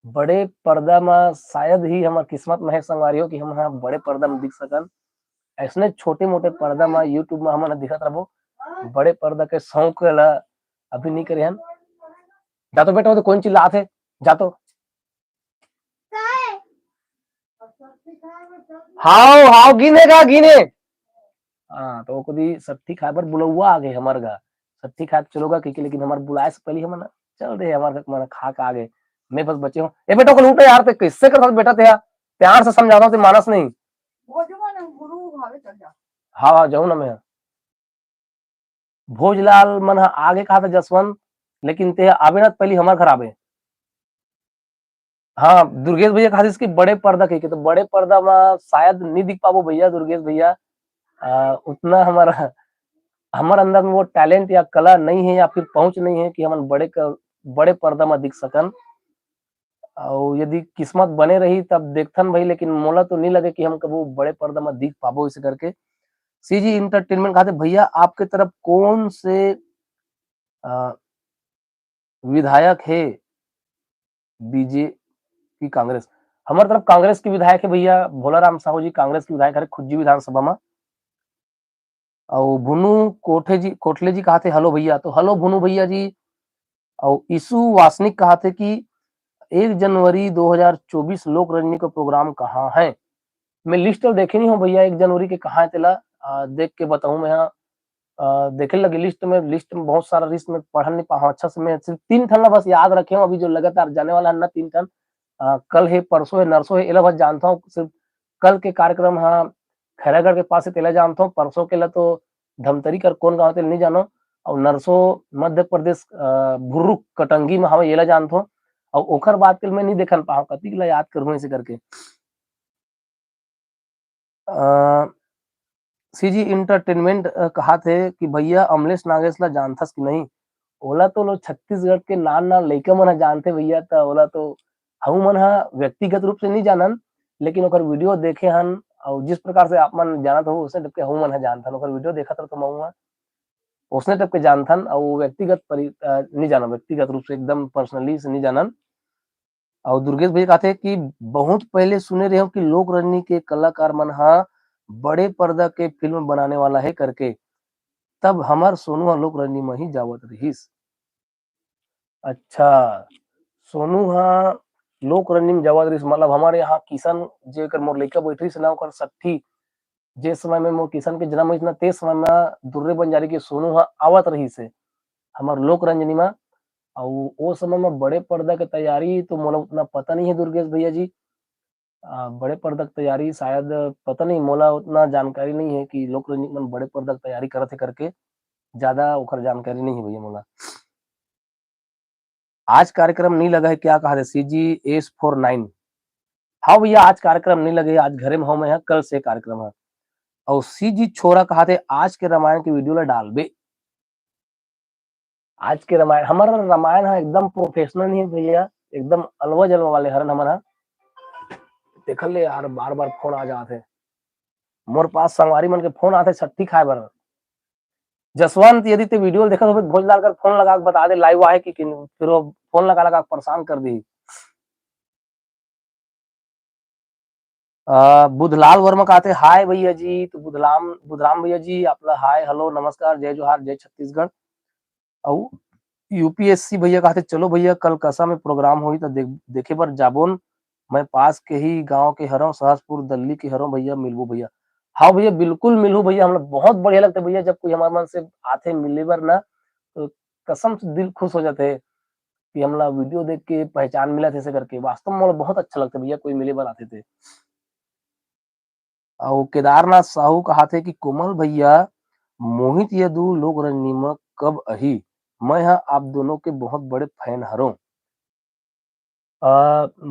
बड़े पर्दा में शायद ही हमार किस्मत में है संगवारी हो कि हम यहाँ बड़े पर्दा में दिख सकन। ऐसने छोटे मोटे पर्दा में यूट्यूब में हमारा दिखत रहो, बड़े पर्दा के शौक ला अभी नहीं करे हन। जा तो बेटा वो तो कौन चिल्लात है, जा तो। हाओ हाओ गिनेगा गिने। हाँ तो कभी सट्ठी खाए पर बुलौआ आ गए हमारे घर, सट्ठी खाए चलोगा कि लेकिन हमारे बुलाए से पहले हम चल रहे हमारे घर खा के आ गए। मैं बस बचे हूँ, ए बेटा को लूटे यार, ते किससे कर बेटा थे यार, प्यार से समझाता हूँ मानस नहीं। हाँ हाँ जाऊँ ना मैं। भोजलाल मन आगे कहा था जसवंत, लेकिन ते आवे ना पहले हमारे घर आवे। हाँ दुर्गेश भैया कहा इसकी बड़े पर्दा कही के, तो बड़े पर्दा में शायद नहीं दिख पाबो भैया दुर्गेश भैया। उतना हमारा हमारे अंदर में वो टैलेंट या कला नहीं है या फिर पहुंच नहीं है कि हम बड़े पर्दा में दिख सकन। और यदि किस्मत बने रही तब देखथन भाई, लेकिन मोला तो नहीं लगे कि हम कभी बड़े पर्दा में दिख पाबो इसे करके। सीजी इंटरटेनमेंट कहते भैया आपके तरफ कौन से अ, विधायक है बीजेपी कांग्रेस। हमारे तरफ कांग्रेस की विधायक है भैया भोलाराम साहू जी, कांग्रेस की विधायक है खुज्जी विधानसभा में। और भुनु कोठले जी कहा थे हेलो भैया, तो हेलो भुनु भैया जी। और ईसु वासनिक कहा थे कि 1 जनवरी 2024 लोक रंजनी का प्रोग्राम कहाँ है। मैं लिस्ट तो देखे नहीं हूँ भैया 1 जनवरी के कहाँ है तेला, देख के बताऊं मैं। यहाँ देखे लगे लिस्ट में बहुत सारा लिस्ट में पढ़ नहीं पाऊँ अच्छा से, मैं सिर्फ 3 ठन ला बस याद रखे हूँ अभी जो लगातार जाने वाला है ना 3 ठन। कल है परसों है नरसों है एला बस जानता हूँ सिर्फ। कल के कार्यक्रम हाँ खैरागढ़ के पास है तेला जानता हूँ, परसों के ला तो धमतरी कर कौन गाँव तेला नहीं जानो। और नरसों मध्य प्रदेश भुर्रू कटंगी में हवा ये ला जानता हूँ। और ओखर बात के मैं नहीं देखन पाऊँ कति ला याद करूँ इसे करके। सीजी इंटरटेनमेंट कहा थे कि भैया अमलेश नागेश ला जानथस कि नहीं। ओला तो लोग छत्तीसगढ़ के नान नान लइका मन जानते भैया, तो ओला तो हम मन व्यक्तिगत रूप से नहीं जानन, लेकिन ओकर वीडियो देखे हन। और जिस प्रकार से आप मन जानत हो उसने टाइप के हम मन जानथन, ओकर वीडियो देखा तो महुआ उसने टाइप के जानथन। और व्यक्तिगत नहीं जाना, व्यक्तिगत रूप से एकदम पर्सनली से नहीं जानन। और दुर्गेश भैया कहते कि बहुत पहले सुने रहे हो कि लोक रंजनी के कलाकार मन बड़े पर्दा के फिल्म बनाने वाला है करके, तब हमार सोनू लोक रंजनी में ही जावत रहीस। अच्छा सोनू लोक रंजनी में जावत रहीस मतलब हमारे यहाँ किशन जेकर मोर लइका बैठरी से ना ओकर सट्ठी जे समय में मोर किशन के जन्म हुई ना ते समय में दुर्रे बंजारी के सोनू आवत रही से हमार लोक रंजनी में। और वो समय में बड़े पर्दा के तैयारी तो मोला उतना पता नहीं है दुर्गेश भैया जी। बड़े पर्दा की तैयारी शायद पता नहीं, मोला उतना जानकारी नहीं है कि लोक रंजन मन बड़े पर्दा की तैयारी करत है करके, ज्यादा ओकर जानकारी नहीं है भैया मोला। आज कार्यक्रम नहीं लगा है क्या कहा थे CG-S49। हाँ भैया, आज कार्यक्रम नहीं लगे, आज घरे में हूँ मैं, कल से कार्यक्रम है। और CG छोरा कहा थे आज के रामायण की वीडियो ला डालबे। आज के रामायण, हमारा रामायण है एकदम प्रोफेशनल नहीं है भैया, एकदम अलवा जलवा वाले हरन हमारा। देखल ले यार, बार बार फोन आ जाते, मोर पास संगवारी मन के फोन आते छट्टी खाए बर। जसवंत यदि ते वीडियो देखत हो भोज डालकर फोन लगा के बता दे लाइव आए कि फिर वो फोन लगा लगा के परेशान कर दी। बुधलाल वर्मा कहते हाय भैया जी, तो बुधराम भैया जी आपला हाय हेलो नमस्कार जय जोहार जय छत्तीसगढ़। और यूपीएससी भैया कहते चलो भैया कल कसा में प्रोग्राम हुई तो देखे बर जाबोन, मैं पास के ही गांव के हरों, सहसपुर दिल्ली के हरों भैया, मिलबो भैया। हाँ भैया बिल्कुल मिलू भैया, हम लोग बहुत बढ़िया लगता है भैया जब कोई हमारे मन से आते मिले बर ना, तो कसम से दिल खुश हो जाते है कि हम लोग वीडियो देख के पहचान मिला थे ऐसे करके, वास्तव में बहुत अच्छा लगता है भैया कोई मिले बर आते थे। और केदारनाथ साहू कहा थे कि कोमल भैया मोहित यदु लोक रंजनी में कब अही, मैं हाँ आप दोनों के बहुत बड़े फैन हरों।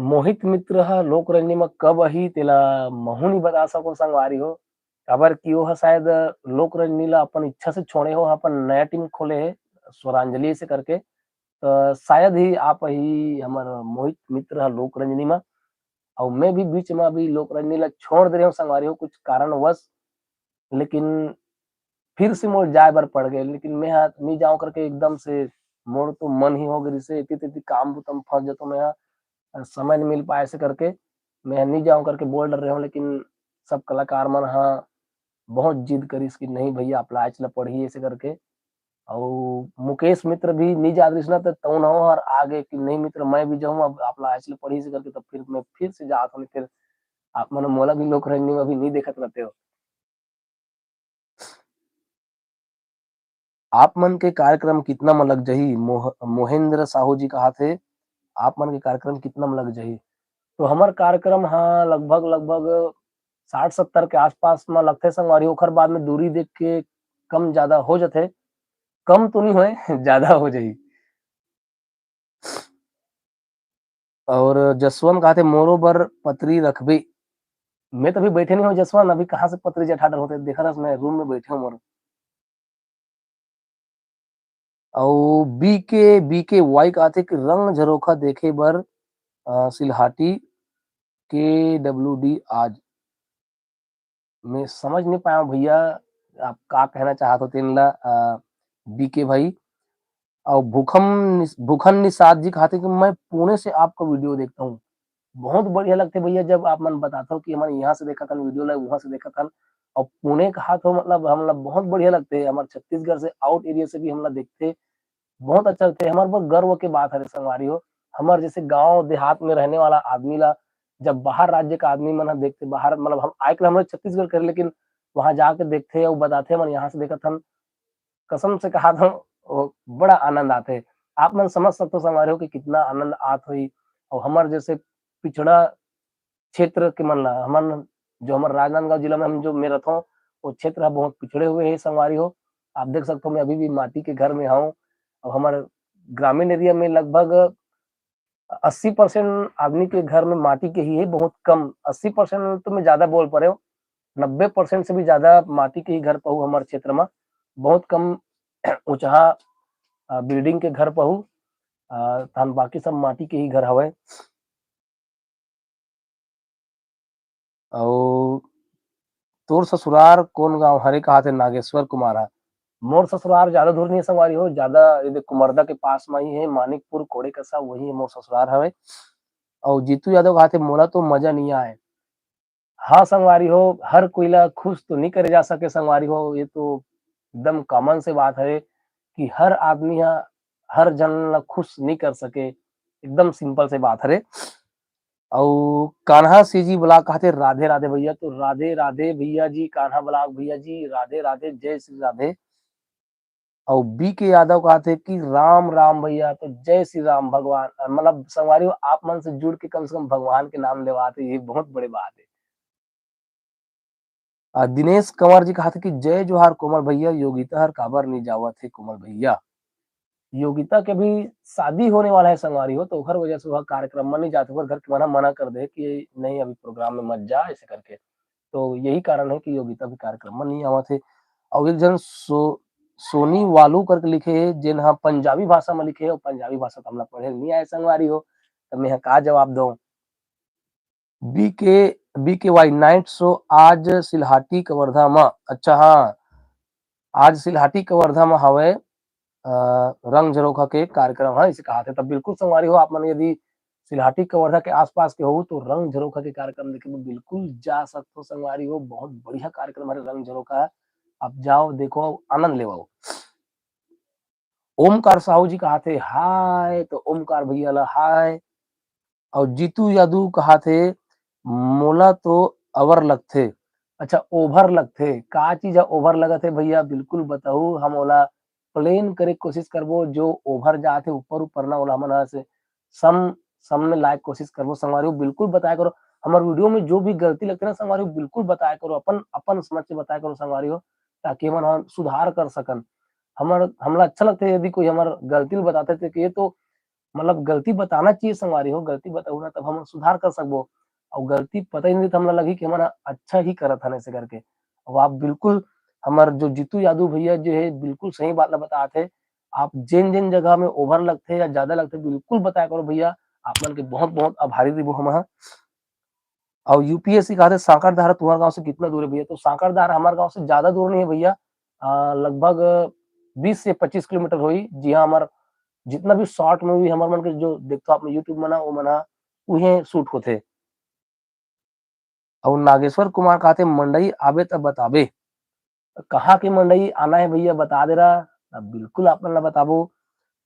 मोहित मित्र ह लोक रंजनी में कब अही तेला महू नहीं बता सको संगवारी हो, काबर कि वो शायद लोक रंजनी ला अपन इच्छा से छोड़े हो, अपन नया टीम खोले है स्वरांजलि से करके, तो शायद ही आप ही हमार मोहित मित्र ह लोक रंजनी में। और मैं भी बीच में अभी लोक रंजनी ला छोड़ दे रहे हूँ संगवारी हो कुछ कारणवश, लेकिन फिर से मोर जाए बर पड़ गए, लेकिन मैं यहाँ नहीं जाऊं करके एकदम से मोर तो मन ही हो गई से इतनी इतनी काम बुतम फंस जाता मैं यहाँ, समय नहीं मिल पाए ऐसे करके मैं नहीं जाऊं करके बोल डर रहे हूँ। लेकिन सब कलाकार मन हाँ बहुत जिद करीस कि नहीं भैया आप लाच ला पढ़ी ऐसे करके। और मुकेश मित्र भी नहीं जा रही ना, तो तौन हो और आगे कि नहीं मित्र मैं भी जाऊँ अब आप लाच ला पढ़ी ऐसे करके, तो फिर मैं फिर से जाता हूँ। फिर आप मन मोला भी लोक रंजनी में अभी नहीं देखत रहते हो। आप मन के कार्यक्रम कितना में लग जही, मोहेंद्र साहू जी कहा थे आप मन के कार्यक्रम कितना में लग जही। तो हमार कार्यक्रम हाँ लगभग लगभग 60-70 के आसपास में लगते संगवारी, ओखर बाद में दूरी देख के कम ज्यादा हो जाते, कम तो नहीं होए ज्यादा हो जाही। और जसवंत कहा थे मोरो बर पत्री रखबे, मैं तो अभी बैठे नहीं हूँ जसवंत, अभी कहाँ से पत्री जठाडर होते देखा था, मैं रूम में बैठे हूँ मोर। और बीके वाई कहा थे कि रंग झरोखा देखे बर सिलहाटी KWD आज, मैं समझ नहीं पाया हूँ भैया आप का कहना चाहते हो तीन ला बीके भाई। और भूखन निषाद जी कहते कि मैं पुणे से आपका वीडियो देखता हूँ, बहुत बढ़िया लगते भैया जब आप मन बताते हो कि हमारे यहाँ से देखा था वीडियो ला वहां से देखा था। और पुणे कहा तो मतलब हम लोग बहुत बढ़िया लगते है, हमारे छत्तीसगढ़ से आउट एरिया से भी हम लोग देखते, बहुत अच्छा लगता है, हमारे बहुत गर्व की बात है संगवारी हो। हमारे जैसे गांव देहात में रहने वाला आदमी ला जब बाहर राज्य का आदमी मन देखते, बाहर मतलब हम आए हमारे छत्तीसगढ़ कर, लेकिन वहां जाके देखते और बताते हम यहाँ से देखा था, कसम से कहा था वो बड़ा आनंद आते। आप मन समझ सकते हो संगवारी हो कि कितना आनंद आत हुई। और हमारे जैसे पिछड़ा क्षेत्र के मन ला हमन जो हमारे राजनांदगांव जिला में हम जो मैं रहता हूँ, वो क्षेत्र बहुत पिछड़े हुए हैं संगवारी हो। आप देख सकते हो मैं अभी भी माटी के घर में हूँ, और हमारे ग्रामीण एरिया में लगभग 80% आदमी के घर में माटी के ही है, बहुत कम 80% तो मैं ज्यादा बोल पा रहे हो, 90% से भी ज्यादा माटी के ही घर पहू हमारे क्षेत्र में, बहुत कम ऊंचा बिल्डिंग के घर पहू, तहन बाकी सब माटी के ही घर हवे। और तोर ससुराल कौन गांव हरे कहा थे नागेश्वर कुमार, मोर ससुराल ज्यादा दूर नहीं है संगवारी हो, ज्यादा ये कुमरदा के पास में ही है, मानिकपुर कोड़े कसा वही है मोर ससुराल हवे। और जीतू यादव कहा थे मोला तो मजा नहीं आए। हाँ संगवारी हो, हर कोईला खुश तो नहीं करे जा सके संगवारी हो, ये तो एकदम कॉमन से बात है कि हर आदमी हर जन ला खुश नहीं कर सके, एकदम सिंपल से बात है। और कान्हा सीजी ब्लॉग कहते राधे राधे भैया, तो राधे राधे भैया जी, कान्हा ब्लॉग भैया जी राधे राधे जय श्री राधे। और बी के यादव कहा थे कि राम राम भैया, तो जय श्री राम भगवान, मतलब संगवारी हो आप मन से जुड़ के कम से कम भगवान के नाम लेवाते, ये बहुत बड़ी बात है। दिनेश कंवर जी कहा था कि जय जोहार कोमल भैया, योगिता हर काबर नहीं जावत है कोमल भैया। योगिता के भी शादी होने वाला है संगवारी हो, तो हर वजह से वह कार्यक्रम में नहीं जाते, वह घर के मना मना कर दे कि नहीं अभी प्रोग्राम में मत जा ऐसे करके। तो यही कारण है कि योगिता भी कार्यक्रम में नहीं आवा थे। और एक जन सोनी वालू करके लिखे है, जिन हाँ पंजाबी भाषा में लिखे है, और पंजाबी भाषा तो हमला पढ़े नहीं आए संगवारी हो, तो मैं का जवाब दूं। बी के वाई नाइट शो आज सिलहाटी कवर्धा में, अच्छा हाँ, आज सिलहाटी कवर्धा में हवे रंग झरोखा के कार्यक्रम है, इसे कहा थे। तब बिल्कुल संगवारी हो आप मन यदि सिलहाटी कवर्धा के आसपास के हो तो रंग झरोखा के कार्यक्रम देखे में बिल्कुल जा सकते हो संगवारी हो। बहुत बढ़िया कार्यक्रम है रंग झरोखा है, आप जाओ देखो आनंद लेवाओ। ओमकार साहू जी कहा थे हाय, तो ओमकार भैया ला हाय। और जीतू यादव कहा थे मोला तो अवर लगथे, अच्छा ओभर लगथे, का चीज ओभर लगत है भैया बिल्कुल बताओ, हम ओला प्लेन करे कोशिश करबो, जो ओभर जाते ऊपर ऊपर ना ओला हमन से सम सम में लायक कोशिश करबो संगवारी हो, बिल्कुल बताया करो। हमारे वीडियो में जो भी गलती लगती है ना संगवारी हो, बिल्कुल बताया करो, अपन अपन समझ से बताया करो संगवारी हो, ताकि हम सुधार कर सकन। हमला अच्छा लगता है यदि कोई हमार गलती बताते थे कि ये तो मतलब गलती बताना चाहिए संगवारी हो, गलती बताऊ ना तब हम सुधार कर सकबो। और गलती पता ही नहीं तो हमला लगी कि हमारा अच्छा ही करत हन ऐसे करके। और आप बिल्कुल हमार जो जीतू यादव भैया जो है बिल्कुल सही बात ला बताए थे। आप जिन जिन जगह में ओवर लगते या ज्यादा लगते बिल्कुल बताया करो भैया, आप मन के बहुत बहुत आभारी रही हम। और यूपीएससी कहा थे सांकरदारा तुम्हारे गांव से कितना दूर है भैया, तो सांकरदारा हमारे गांव से ज्यादा दूर नहीं है भैया, लगभग 20 से 25 किलोमीटर हुई। जी हाँ, हमार जितना भी शॉर्ट मूवी हमारे मन के जो देखते आपने यूट्यूब में ना वो मना उहे शूट होते। और नागेश्वर कुमार कहते मंडई आबे तब बताबे, कहाँ की मंडई आना है भैया बता दे रहा, अब बिल्कुल आप मन बताबो।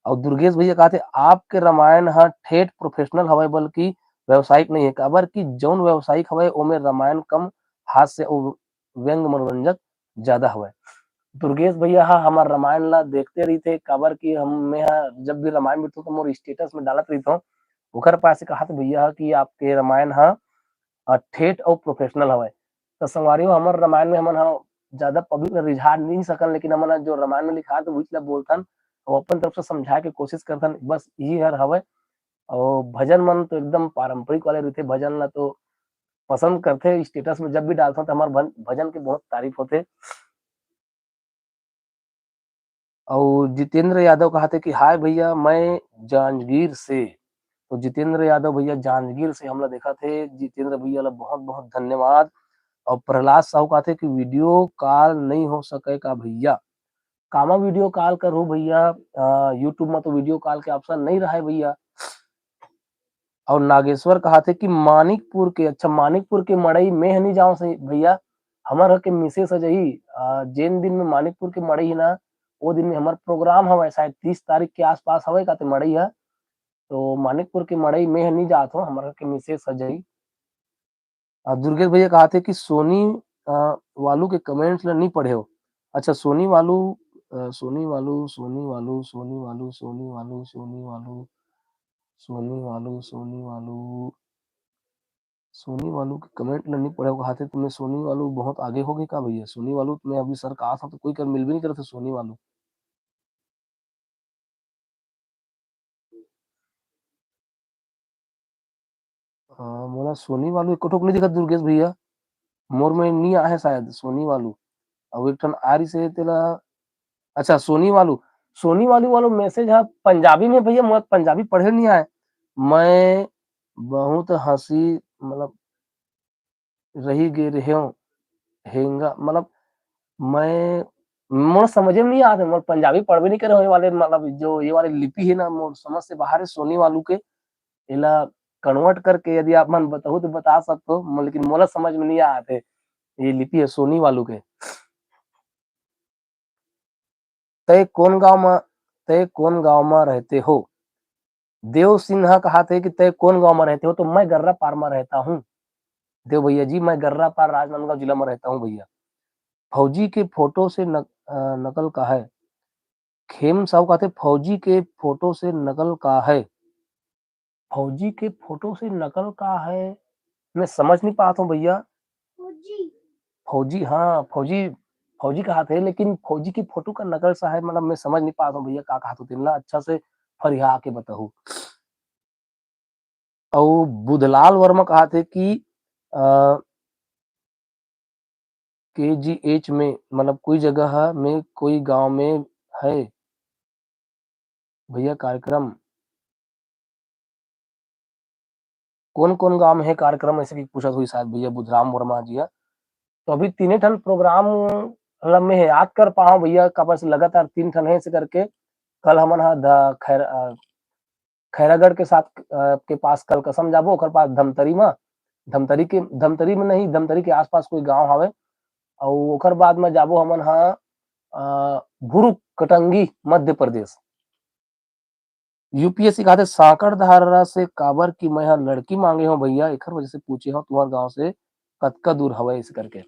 और दुर्गेश भैया कहते आपके रामायण ह ठेठ प्रोफेशनल हवे बल्कि व्यावसायिक नहीं है, काबर की जौन व्यावसायिक हवे ओमे रामायण कम, हास्य और व्यंग मनोरंजक ज्यादा हवे। दुर्गेश भैया हाँ हमार रामायण ला देखते रही थे, काबर की हम मैं जब भी रामायण बितू तो मोर स्टेटस में डालत रही हूँ, ओकर पास कहा था भैया कि आपके रामायण हाँ ठेठ और प्रोफेशनल हवे। तो संगवारी हो हमार रामायण में हमन हाँ ज्यादा पब्लिक में रिझा नहीं सकन, लेकिन हमन जो रामायण में लिखा तो वही बोलथन और अपन तरफ से समझाए के कोशिश करथन, बस यही हर हवे। और भजन मन तो एकदम पारंपरिक वाले रहते, भजन ला तो पसंद करते, स्टेटस में जब भी डालता हूँ तो हमारे भजन की बहुत तारीफ होते। और जितेंद्र यादव कहा थे कि हाय भैया मैं जांजगीर से, तो जितेंद्र यादव भैया जांजगीर से हमला देखा थे, जितेंद्र भैया ला बहुत बहुत धन्यवाद। और प्रहलाद साहू कहा थे कि वीडियो कॉल नहीं हो सके का भैया, कामा वीडियो कॉल करो भैया, यूट्यूब में तो वीडियो कॉल के ऑप्शन नहीं रहा है भैया। और नागेश्वर कहा थे कि मानिकपुर के, अच्छा मानिकपुर के मड़ई में नहीं जाओ सही भैया, हमार के मिसेस अजही जिन दिन में मानिकपुर के मड़ई है ना, वो दिन में हमार प्रोग्राम हवा शायद 30 तारीख के आसपास हवे का मड़ई है, तो मानिकपुर के मड़ई में नहीं जात हो, हमारा के मिसेस अजही। दुर्गेश भैया कहा थे कि सोनी वालू के कमेंट्स नहीं पढ़े हो, अच्छा सोनी वालू सोनी वालू सोनी वालू सोनी वालू सोनी वालू सोनी वालू सोनी वालू सोनी वालू सोनी वालू के कमेंट नहीं पढ़े हो, कहा थे तुम्हें सोनी वालू बहुत आगे हो गए का भैया, सोनी वालू तुम्हें अभी सर कहा था तो कोई कर मिल भी नहीं करे थे सोनी वालू। मोला सोनी वालू एक नहीं दिखा दुर्गेश भैया, मोर में नहीं आए शायद सोनी वालू। अब एक ठन आ रही से तेला, अच्छा सोनी वालू, सोनी वालू वालों मैसेज है पंजाबी में भैया, मैं पंजाबी पढ़े नहीं आए, मैं बहुत हंसी मतलब रही गे रहे हेंगा, मतलब मैं मोर समझे में नहीं आते, मोर पंजाबी पढ़ भी नहीं करे होने वाले, मतलब जो ये वाली लिपि है ना मोर समझ से बाहर है सोनी वालू के, इला कन्वर्ट करके यदि आप मन बताओ तो बता सकते हो, लेकिन मोला समझ में नहीं आते ये लिपि है सोनी वालू के। तय कौन गांव में तय कौन गांव में रहते हो, देव सिन्हा कहा थे कि तय कौन गांव में रहते हो, तो मैं गर्रा पार में रहता हूँ देव भैया जी, मैं गर्रा पार राजनांदगांव जिला में रहता हूँ भैया। फौजी के फोटो से नकल का है, खेम साहब कहते फौजी के फोटो से नकल का है। फौजी के फोटो से नकल का है, मैं समझ नहीं पाता हूँ भैया। फौजी फौजी, हाँ फौजी, फौजी कहा थे लेकिन फौजी की फोटो का नकल सा है, मतलब मैं समझ नहीं पाता हूँ भैया का कहा तो ना अच्छा से फरिया के बताऊ। और बुधलाल वर्मा कहा थे कि KGH में मतलब कोई जगह में कोई गांव में है भैया कार्यक्रम, कौन कौन गांव में है कार्यक्रम ऐसे की पूछा हुई शायद भैया बुधराम वर्मा जी है। तो अभी तीन ठन प्रोग्राम मतलब में याद कर पाओ भैया कबर से लगातार 3 ठन है ऐसे करके। कल हमन हा खैरागढ़ के साथ के पास कल कसम जाबो, ओकर पास धमतरी में, धमतरी में नहीं, धमतरी के आसपास कोई गांव हवे। और ओकर बाद में जाबो हमन हा भुरु कटंगी मध्य प्रदेश। यूपीएससी कहते सांकड़ धारा से काबर की मैं लड़की मांगे हो भैया, एकर वजह से पूछे हो तुम्हारे गांव से कतका दूर हवे इस करके।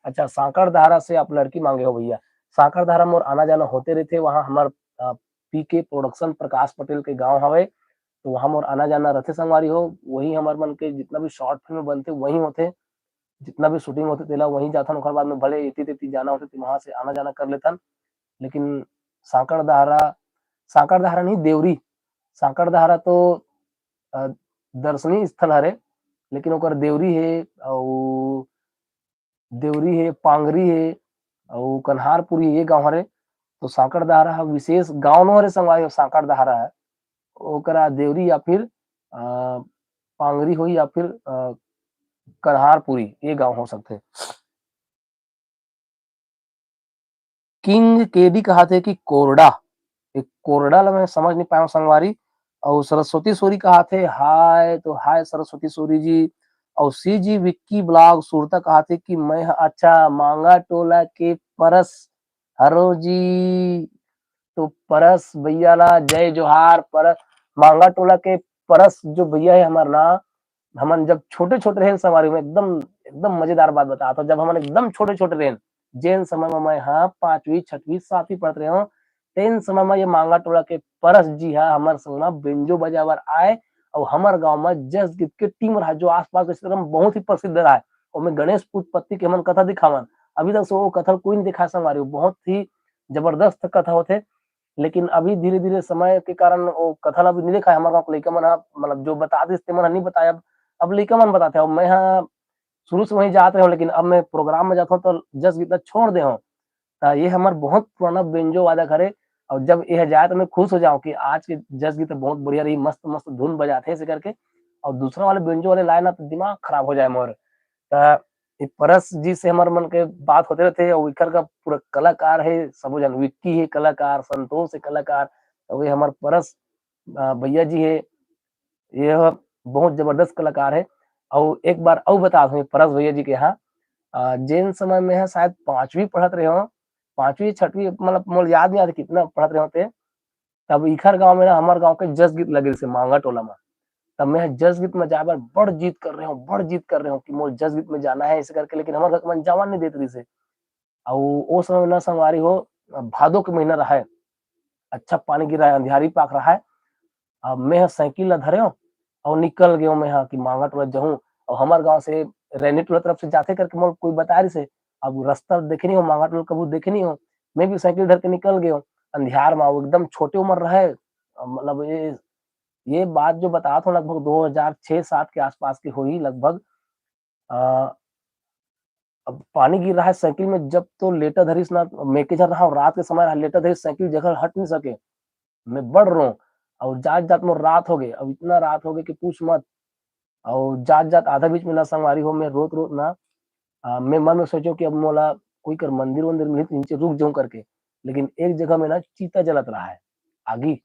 अच्छा, सांकड़ धारा से आप लड़की मांगे हो भैया। सांकड़ धारा मोर आना जाना होते रहते, वहाँ हमार पीके प्रोडक्शन प्रकाश पटेल के गांव हवे, तो वहाँ मोर आना जाना रथे संगवारी हो। वही हमार मन के जितना भी शॉर्ट फिल्म बनते वही होते, जितना भी शूटिंग होते तेला वहीं जाथन। ओकर बाद में भले इति तेती जाना होते तो वहां से आना जाना कर लेथन। लेकिन सांकड़ धारा, सांकड़ धारा नहीं देवरी, सांकड़ धारा तो अ, दर्शनीय स्थल हरे, लेकिन ओकर देवरी है और देवरी है, पांगरी है और कन्हारपुरी ये गांव हरे। तो सांकड़ दहारा हा विशेष गांव नो हरे संगवारी, सांकड़ दहारा है ओकरा देवरी या फिर पांगरी हो या फिर कन्हारपुरी ये गांव हो सकते। किंग केडी कहा थे कि कोरडा, एक कोरडा ला मैं समझ नहीं पाया संगवारी। और सरस्वती सोरी कहा थे हाय, तो हाय सरस्वती सोरी जी। और सी जी विक्की ब्लॉग सुरता कहा थे कि मैं अच्छा मांगा टोला के परस हरो जी। तो परस भैया ला जय जोहार। परस मांगा टोला के परस जो भैया है हमार ना, हमन जब छोटे छोटे रहे सवारी में एकदम एकदम मजेदार बात बताता हूँ। जब हमन एकदम छोटे छोटे रहे, जेन समय में मैं हाँ 5वीं 6वीं 7वीं पढ़त रहे हो, तेन समय में ये मांगा टोला के परस जी हा हमार संग में बेंजो बजावर आए। और हमार गांव में जस गीत के टीम रहा जो आसपास के क्षेत्र में बहुत ही प्रसिद्ध रहा है। और मैं गणेश उत्पत्ति के हमन कथा दिखावन, अभी तक से वो कथा कोई नहीं दिखा संगवारी, बहुत ही जबरदस्त कथा होते। लेकिन अभी धीरे धीरे समय के कारण वो कथा ला भी नहीं दिखा है हमारे गाँव के लइका मन हा, मतलब जो बता दिस ते मन नहीं बताया। अब लइका मन बताते हो, मैं हाँ शुरू से वहीं जात रहे हो, लेकिन अब मैं प्रोग्राम में जाता हूँ तो जस गीत ला छोड़ दे हूँ। ये हमार बहुत पुराना बेंजो वादक हरे। और जब यह जाए तो मैं खुश हो जाऊं कि आज के जस गीत बहुत बढ़िया रही, मस्त मस्त धुन बजाते ऐसे करके। और दूसरा वाले बेंजो वाले लाए ना तो दिमाग खराब हो जाए मोर। ये परस जी से हमारे मन के बात होते रहते। और इकर का पूरा कलाकार है सब जन, विक्की है कलाकार, संतोष है कलाकार, और ये हमारे परस भैया जी है, ये बहुत जबरदस्त कलाकार है। और एक बार और बता दूं परस भैया जी के यहाँ जैन समय में है शायद 5वीं पढ़त रहे हो, 5वीं 6वीं मतलब मोल याद नहीं आता कितना पढ़त रहे होते। तब इखर गांव में ना हमारे गांव के जस गीत लगे से मांगा टोला में। तब मैं जस गीत में जाकर बड़ जीत कर रहे हूँ, बड़ जीत कर रहे हूँ कि मोर जस गीत में जाना है ऐसे करके। लेकिन हमारे घर में जावा नहीं देते रही से। और वो समय ना संगवारी हो भादो के महीना रहा है, अच्छा पानी गिर रहा है, अंधियारी पाक रहा है। अब मैं साइकिल ला धरे हूँ और निकल गयो मैं यहाँ कि मांगा टोला जाऊं। और हमारे गांव से रैनी टोला तरफ से जाते करके मोर कोई बता रही से। अब रास्ता देखे नहीं हो, मांगा टोला कबू देखे नहीं हो। मैं भी साइकिल धर के निकल गयो अंधियार में, वो एकदम छोटे उम्र रहे। मतलब ये बात जो बता था लगभग 2006-7 के आसपास की हुई लगभग। अ, अब पानी गिर रहा है साइकिल में, जब तो लेटा धरिस ना मेके झर रहा हूँ, रात के समय लेटा धरिस साइकिल जगह हट नहीं सके, मैं बढ़ रहा हूँ। और जात जात में रात हो गई, अब इतना रात हो गई कि पूछ मत। और जात जात आधा बीच में ना संगवारी हो, मैं रोत रोत ना मैं मन में सोचो कि अब मोला कोई कर मंदिर वंदिर मिली तो नीचे रुक जाऊं करके। लेकिन एक जगह में ना चीता जलत रहा है आगी,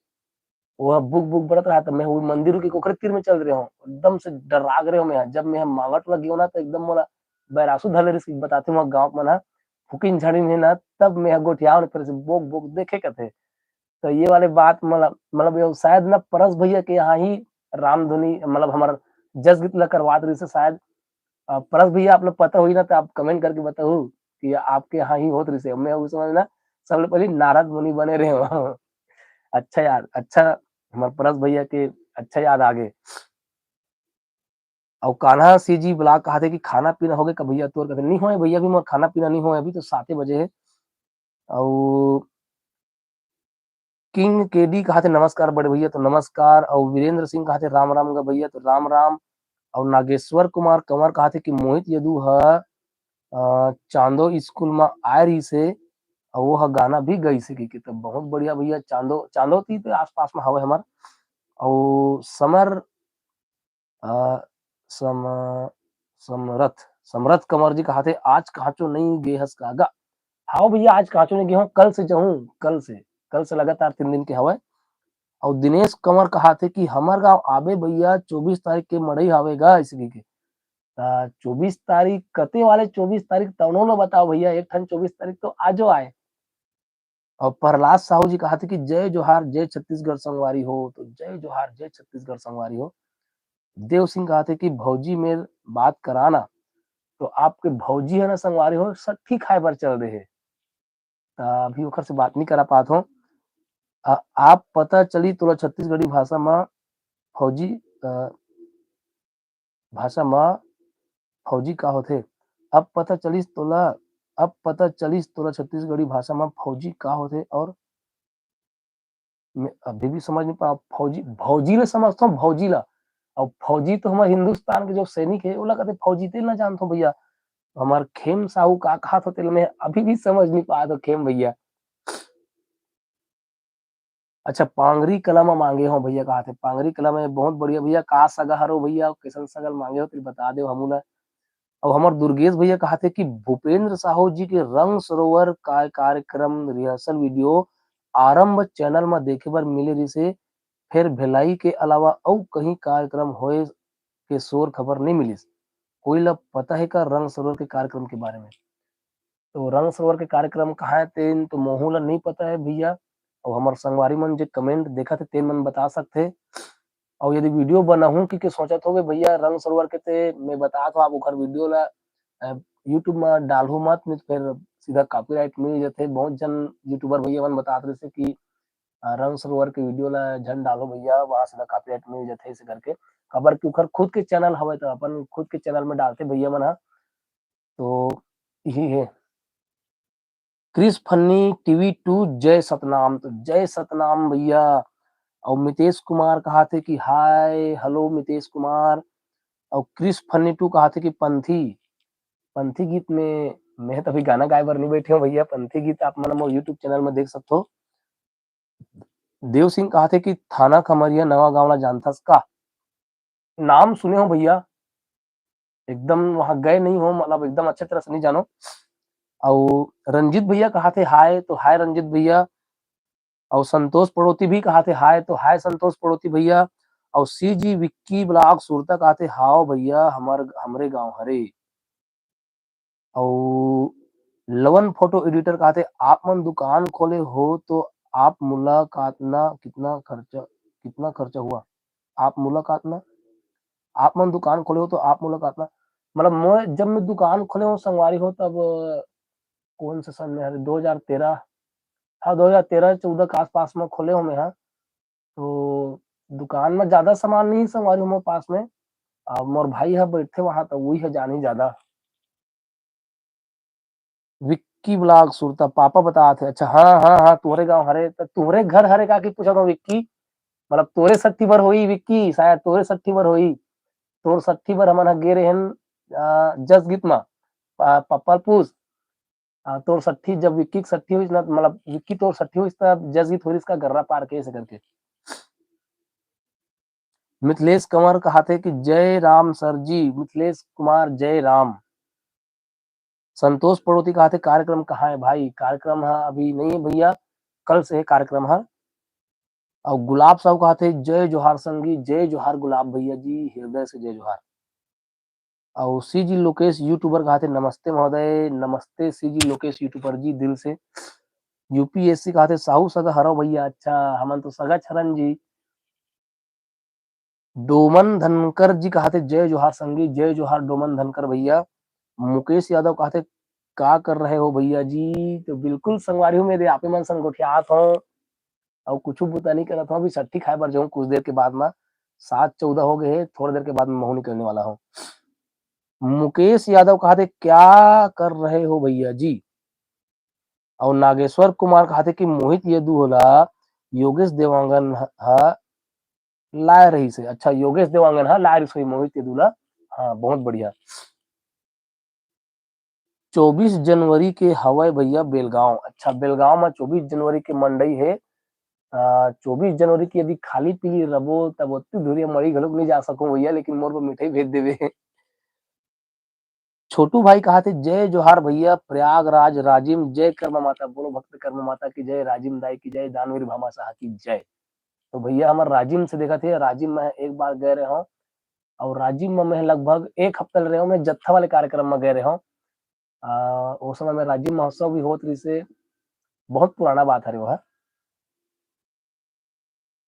वह बुक बुक बढ़त रहा था। मैं वो मंदिर के कोखरे तीर में चल रहे हूँ, एकदम से डराग रहे हो मैं। जब मैं मांगट लगी हो ना तो एकदम मोला बैरासू धले रिस्क बताते हुआ गाँव में ना फुकिन झड़ी नहीं ना, तब मैं गोठिया फिर से बोक बोक देखे कथे। तो ये वाले बात मतलब ये शायद ना परस भैया के यहाँ ही रामधुनी मतलब हमारा जस गीत ला करवात रही से शायद। परस भैया आप लोग पता हुई ना तो आप कमेंट करके बताओ कि आपके यहाँ ही होत रही से। मैं उस समय ना सबसे पहले नारद मुनि बने रहे हो अच्छा याद, अच्छा हमारे परस भैया के अच्छा याद आगे। और कान्हा सी जी ब्लाक कहा थे कि खाना पीना हो गए का भैया, तोर कहते नहीं होए भैया, भी मोर खाना पीना नहीं होए, अभी तो 7 बजे है। और किंग केडी कहा थे नमस्कार बड़े भैया, तो नमस्कार। और वीरेंद्र सिंह कहा थे राम राम का भैया, तो राम राम। और नागेश्वर कुमार कंवर कहा थे कि मोहित यदु ह चांदो स्कूल में आए रही से, और वो ह गाना भी गई से की, तो बहुत बढ़िया भैया। चांदो चांदो थी तो आसपास में हवे हमार। और समर सम समरथ समरथ कंवर जी कहा थे आज काचो नहीं गे हस कागा। हाँ भैया, आज काचो नहीं गे हूँ, कल से जाऊँ, कल से लगातार 3 दिन के हवे। और दिनेश कंवर कहा थे कि हमार गांव आबे भैया 24 तारीख के मड़ई आवेगा इसकी के। 24 तारीख कते वाले 24 तारीख तवनो न बताओ भैया, एक ठन 24 तारीख तो आजो आए। और प्रहलाद साहू जी कहा थे कि जय जोहार जय छत्तीसगढ़ संगवारी हो, तो जय जोहार जय छत्तीसगढ़ संगवारी हो। देव सिंह कहा थे कि भौजी में बात कराना, तो आपके भौजी है ना संगवारी हो, सट्ठी खाए बर चल रहे है। अभी ओकर से बात नहीं करा पात हो। आप पता चली तोला छत्तीसगढ़ी भाषा में फौजी भाषा में फौजी का होथे। अब पता चलिस तोला अब पता चलिस तोला छत्तीसगढ़ी भाषा में फौजी का होथे। और मैं अभी भी समझ नहीं पा, फौजी भौजी ले समझता हूँ, भौजी ला। और फौजी तो हमारे हिंदुस्तान के जो सैनिक है ओला कहते फौजी, ते ना जानता हूँ भैया। हमार खेम साहू का कहा था तेल में अभी भी समझ नहीं पाया, तो खेम भैया। अच्छा, पांगरी कला में मांगे हो भैया, कहा थे पांगरी कला में बहुत बढ़िया भैया। का सगा हरो भैया, कैसन सगल मांगे हो तो बता दो हमूला। और हमार दुर्गेश भैया कहा थे कि भूपेंद्र साहू जी के रंग सरोवर का कार्यक्रम रिहर्सल वीडियो आरंभ चैनल में देखे बर मिले रही से, फिर भिलाई के अलावा और कहीं कार्यक्रम होए के शोर खबर नहीं मिली। कोई ला पता है का रंग सरोवर के कार्यक्रम के बारे में? तो रंग सरोवर के कार्यक्रम कहाँ है तेन तो मोहू ला नहीं पता है भैया। और हमार संगवारी मन जो कमेंट देखा थे तेन मन बता सकते। और यदि वीडियो बनाहूं कि सोचत हो भैया रंग सरोवर के, ते मैं बता तो आप ओकर वीडियो ला यूट्यूब में डालू मत, नहीं तो फिर सीधा कॉपीराइट मिल जाते। बहुत जन यूट्यूबर भैया मन बतात रहे कि रंग सरोवर के वीडियो ला झन डालो भैया, वहां सीधा कॉपीराइट मिल जाते ऐसे करके। खबर की ओकर खुद के चैनल हवे तो अपन खुद के चैनल में डालते भैया मन ह। तो यही है। क्रिस फन्नी टीवी 2 जय सतनाम, तो जय सतनाम भैया। और मितेश कुमार कहा थे कि हाय हेलो मितेश कुमार। और क्रिस फन्नी 2 कहा थे कि पंथी पंथी गीत में मैं तो अभी गाना गाए बर नहीं बैठे हूँ भैया। पंथी गीत आप मन यूट्यूब चैनल में देख सकते हो। देव सिंह कहा थे कि थाना खमरिया नवा गांव ला जानथस का? नाम सुने हो भैया, एकदम वहां गए नहीं हो, मतलब एकदम अच्छे तरह से नहीं जानो। और रंजीत भैया कहा थे हाय, तो हाय रंजीत भैया। और संतोष पड़ोती भी कहा थे हाय, तो हाय संतोष पड़ोती भैया। और सी जी विक्की ब्लॉग सुरता कहा थे हाओ भैया, हमरे गांव हरे। और लवन फोटो एडिटर कहा थे आप मन दुकान खोले हो तो आप मुलाकात ना कितना खर्चा हुआ? आप मुलाकात ना आप मन दुकान खोले हो तो आप मुलाकात ना, मतलब मैं जब मैं दुकान खोले हूँ संगवारी हो तब कौन से सन में है? 2013, हाँ 2013-14 के आसपास में खोले हूँ मैं। हाँ, तो दुकान में ज्यादा सामान नहीं संगवारी हूँ मेरे पास में। मोर भाई है बैठे वहां, तो वही है जानी ज्यादा। विक्की ब्लॉग सुरता पापा बता थे। अच्छा हाँ हाँ हाँ, तुम्हारे गांव हरे तो तुम्हारे घर हरे का की पूछा था विक्की, मतलब तोरे सट्ठी भर होई विक्की, शायद तोरे सट्ठी भर होई। तोर सट्ठी भर हमन गे रहन जस गीत में पप्पा पूछ। तोर सट्ठी जब विक्की की सट्ठी हुई ना, मतलब विक्की तोर सट्ठी हुई तब जस गीत हुई इसका गर्रा पार के ऐसे करके। मिथिलेश कंवर कहा थे कि जय राम सर जी, मिथिलेश कुमार जय राम। संतोष पड़ोती कहा थे कार्यक्रम कहाँ है भाई? कार्यक्रम है अभी नहीं है भैया, कल से है कार्यक्रम है। और गुलाब साहब कहा थे जय जोहार संगी, जय जोहार गुलाब भैया जी, हृदय से जय जोहार। और सी जी लोकेश यूट्यूबर कहा थे नमस्ते महोदय, नमस्ते सी जी लोकेश यूट्यूबर जी, दिल से। यूपीएससी कहा थे साहू सगा हरो भैया, अच्छा हमन तो सगा छरन जी। डोमन धनकर जी कहा थे जय जोहार संगी, जय जोहार डोमन धनकर भैया। मुकेश यादव कहा थे का कर रहे हो भैया जी? तो बिल्कुल संगवारी हूँ मेरे आप मन संग गोठियात हो। और कुछ बुता नहीं करत हूँ, अभी सट्टी खाए बर जाऊँ कुछ देर के बाद में। 7:14 हो गए है, थोड़ी देर के बाद में महू निकलने वाला हूँ। मुकेश यादव कहा थे क्या कर रहे हो भैया जी। और नागेश्वर कुमार कहा थे कि मोहित यदु होला योगेश देवांगन हा लाए रही से। अच्छा योगेश देवांगन हा लाए रही से मोहित यदु ला। हाँ बहुत बढ़िया। 24 जनवरी के हवाई भैया बेलगांव। अच्छा बेलगांव में 24 जनवरी के मंडई है। 24 जनवरी की यदि खाली पीली रबो तब उतनी दूरी मरी घलोक नहीं जा सकूं भैया, लेकिन मोर को मिठाई भेज देवे। छोटू भाई कहा थे जय जोहार भैया प्रयागराज राजिम, जय कर्मा माता, बोलो भक्त कर्मा माता की जय, राजिम दाई की जय, दानवीर भामा साहा की जय। तो भैया हमारे राजिम से देखा थे, राजिम में एक बार गए रहे हूँ और राजिम में मैं लगभग एक हफ्ता रहे हूँ। मैं जत्था वाले कार्यक्रम में गए रहे हूँ। उस समय में राजिम महोत्सव भी होत रही से, बहुत पुराना बात है वो है।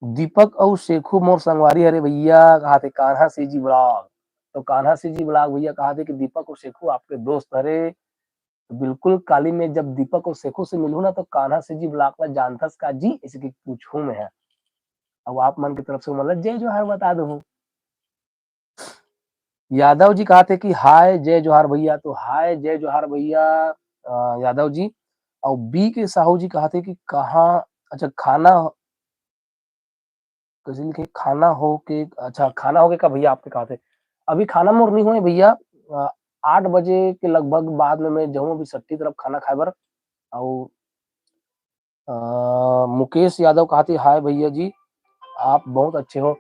दीपक और शेखू मोर संगवारी हरे भैया कहा थे कान्हा सी जी ब्लॉग। तो कान्हा सी जी ब्लॉग भैया कहा थे कि दीपक और शेखू आपके दोस्त हरे। तो बिल्कुल काली में जब दीपक और शेखू से मिलूं ना तो कान्हा सी जी ब्लॉग में जानथस का जी इसकी पूछूं मैं है। अब आप मन की तरफ से मतलब जय जोहार बता दो। यादव जी कहा थे कि हाय जय जोहार भैया। तो हाय जय जोहार भैया यादव जी। और बी के साहू जी कहा थे कि कहाँ, अच्छा खाना कैसे लिखे, खाना हो के, अच्छा खाना हो के का भैया आपके कहा थे। अभी खाना मोर नहीं हुए भैया। 8 बजे के लगभग बाद में मैं जाऊँ अभी सट्टी तरफ खाना खाए बर। और मुकेश यादव कहा थे हाय भैया जी आप बहुत अच्छे हो।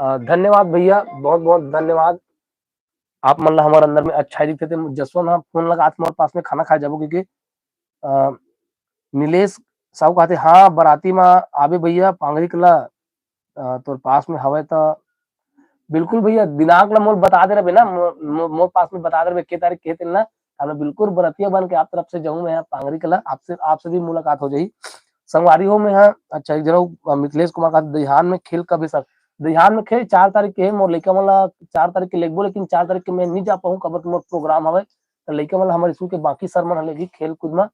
धन्यवाद भैया, बहुत बहुत धन्यवाद। आप मतलब हमारे अंदर में अच्छाई दिखते थे। जसवंत हाँ फोन लगा तुम्हारे पास में खाना खाए जाबो क्योंकि नीलेश साहू कहते हाँ बराती में आबे भैया पांगरी कला तो पास में हवे तो बिल्कुल भैया दिनांक ला मोल बता दे रहे ना, मोर पास में बता दे रहे के तारीख के दिन ना, हमें बिल्कुल बरतिया बन के आप तरफ से जाऊं मैं पांगरी कला, आपसे भी मुलाकात हो जाई संगवारी हो में। हाँ अच्छा एक जरा मिथिलेश कुमार का दिहान में खेल का भी सर, दिहान में खेल 4 तारीख के है मोर लइका वाला 4 तारीख के लेगबो, लेकिन 4 तारीख के मैं नहीं जा पाऊँ कबर मोर प्रोग्राम हवे। तो लइका वाला हमारे स्कूल के बाकी सर मन हले खेल कूद में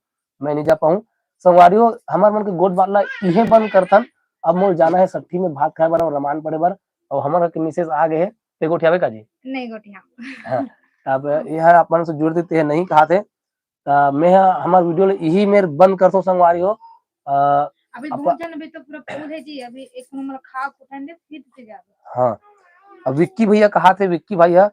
मैं नहीं जा पाऊँ। संगवारी हो हमार मन के गोद वाला इहे बंद करतन। अब मोर जाना है सट्ठी में भात खाए बर और रमान पड़े बर। और हमारा के मिसेस आ गए हैं ते गोठियावे का जी। नहीं गोटिया। हाँ अब यह अपन से जुड़ देते हैं नहीं कहा थे। मैं हमारा वीडियो यही मेरे बंद कर दो संगवारी हो। अभी बहुत जन अभी तो पूरा फूल है जी, अभी एक नंबर खा उठाएंगे फिर से जाओगे। हाँ अब विक्की भैया कहा थे, विक्की भैया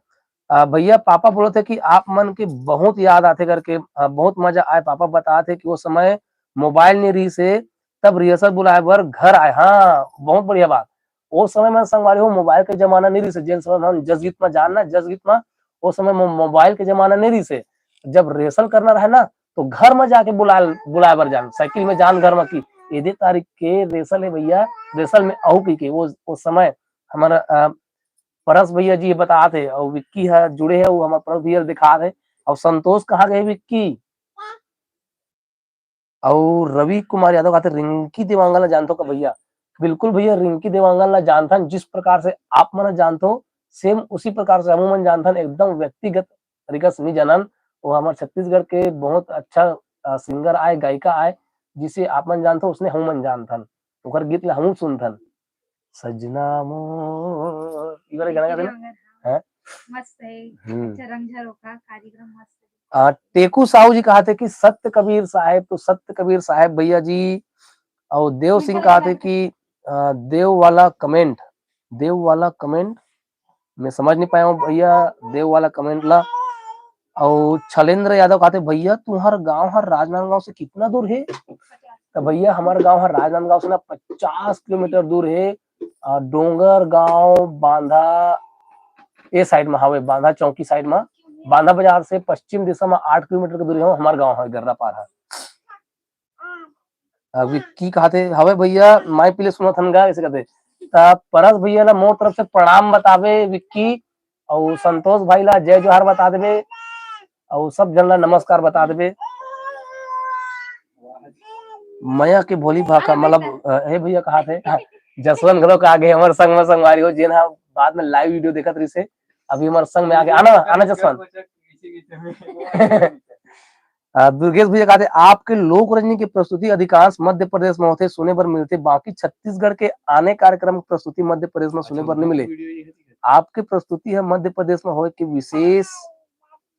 भैया पापा बोले थे कि आप मन के बहुत याद आते करके, बहुत मजा आए। पापा बता थे कि वो समय मोबाइल नहीं रही से तब रिहर्सल बुलाए बर घर आए। हाँ बहुत बढ़िया बात। वो समय में संगवारी हो मोबाइल के जमाना नहीं रही से, जिन समय हम जसगीत में जानना जसगीत में वो समय मोबाइल के जमाना नहीं रही से। जब रिहर्सल करना रहे ना तो घर में जाके बुलाए बर जान, साइकिल में जान घर में की ये तारीख के रेसल है भैया, रेसल में आहू की के वो समय हमारा परस भैया जी बता थे। और विक्की है जुड़े है वो हमारे परस भैया दिखा रहे। और संतोष कहाँ गए विक्की। और रवि कुमार यादव कहते रिंकी देवांगन ला जानते हो का भैया। बिल्कुल भैया रिंकी देवांगन ला जानता जिस प्रकार से आप मन जानते हो सेम उसी प्रकार से हम मन जानता एकदम व्यक्तिगत तरीका से नहीं जानन। वो हमारे छत्तीसगढ़ के बहुत अच्छा सिंगर आए गायिका आए जिसे आप मन जानते हो उसने हम मन जानथन ओकर गीत ला हम सुनथन। सजना मोर ये वाला गाना गाते ना है मस्त है। अच्छा रंगझरो का कार्यक्रम मस्त है। टेकू साहू जी कहा थे कि सत्य कबीर साहेब। तो सत्य कबीर साहेब भैया जी। और देव सिंह कहा थे कि देव वाला कमेंट मैं समझ नहीं पाया हूँ भैया देव वाला कमेंट ला। और छलेंद्र यादव कहते भैया तुम्हारा गांव हर राजनांदगांव से कितना दूर है। तो भैया हमारा गांव हर राजनांदगांव से ना 50 किलोमीटर दूर है। डोंगर गांव बांधा ए साइड में हवे, बांधा चौकी साइड में, बांधा बाजार से पश्चिम दिशा में 8 किलोमीटर की दूरी है हमारा गांव है गर्रा पार है। विक्की कहते हवे भैया माई पीले सुनो थन गा ऐसे कहते। परस भैया ला मोर तरफ से प्रणाम बतावे विक्की। और संतोष भाई ला जय जोहार बता देवे और सब जन ला नमस्कार बता देवे। मया के भोली भाका मतलब हे भैया कहा थे जसवंत घरों का आगे हमारे संग में संगवारी हो जिन बाद में लाइव वीडियो देखत रही से अभी हमारे संग में आगे आना आना जसवंत दुर्गेश भैया कहते आपके लोक रंजनी की प्रस्तुति अधिकांश मध्य प्रदेश में होते सुने पर मिलते, बाकी छत्तीसगढ़ के आने कार्यक्रम की प्रस्तुति मध्य प्रदेश में सुने पर नहीं मिले। आपकी प्रस्तुति है मध्य प्रदेश में होए कि विशेष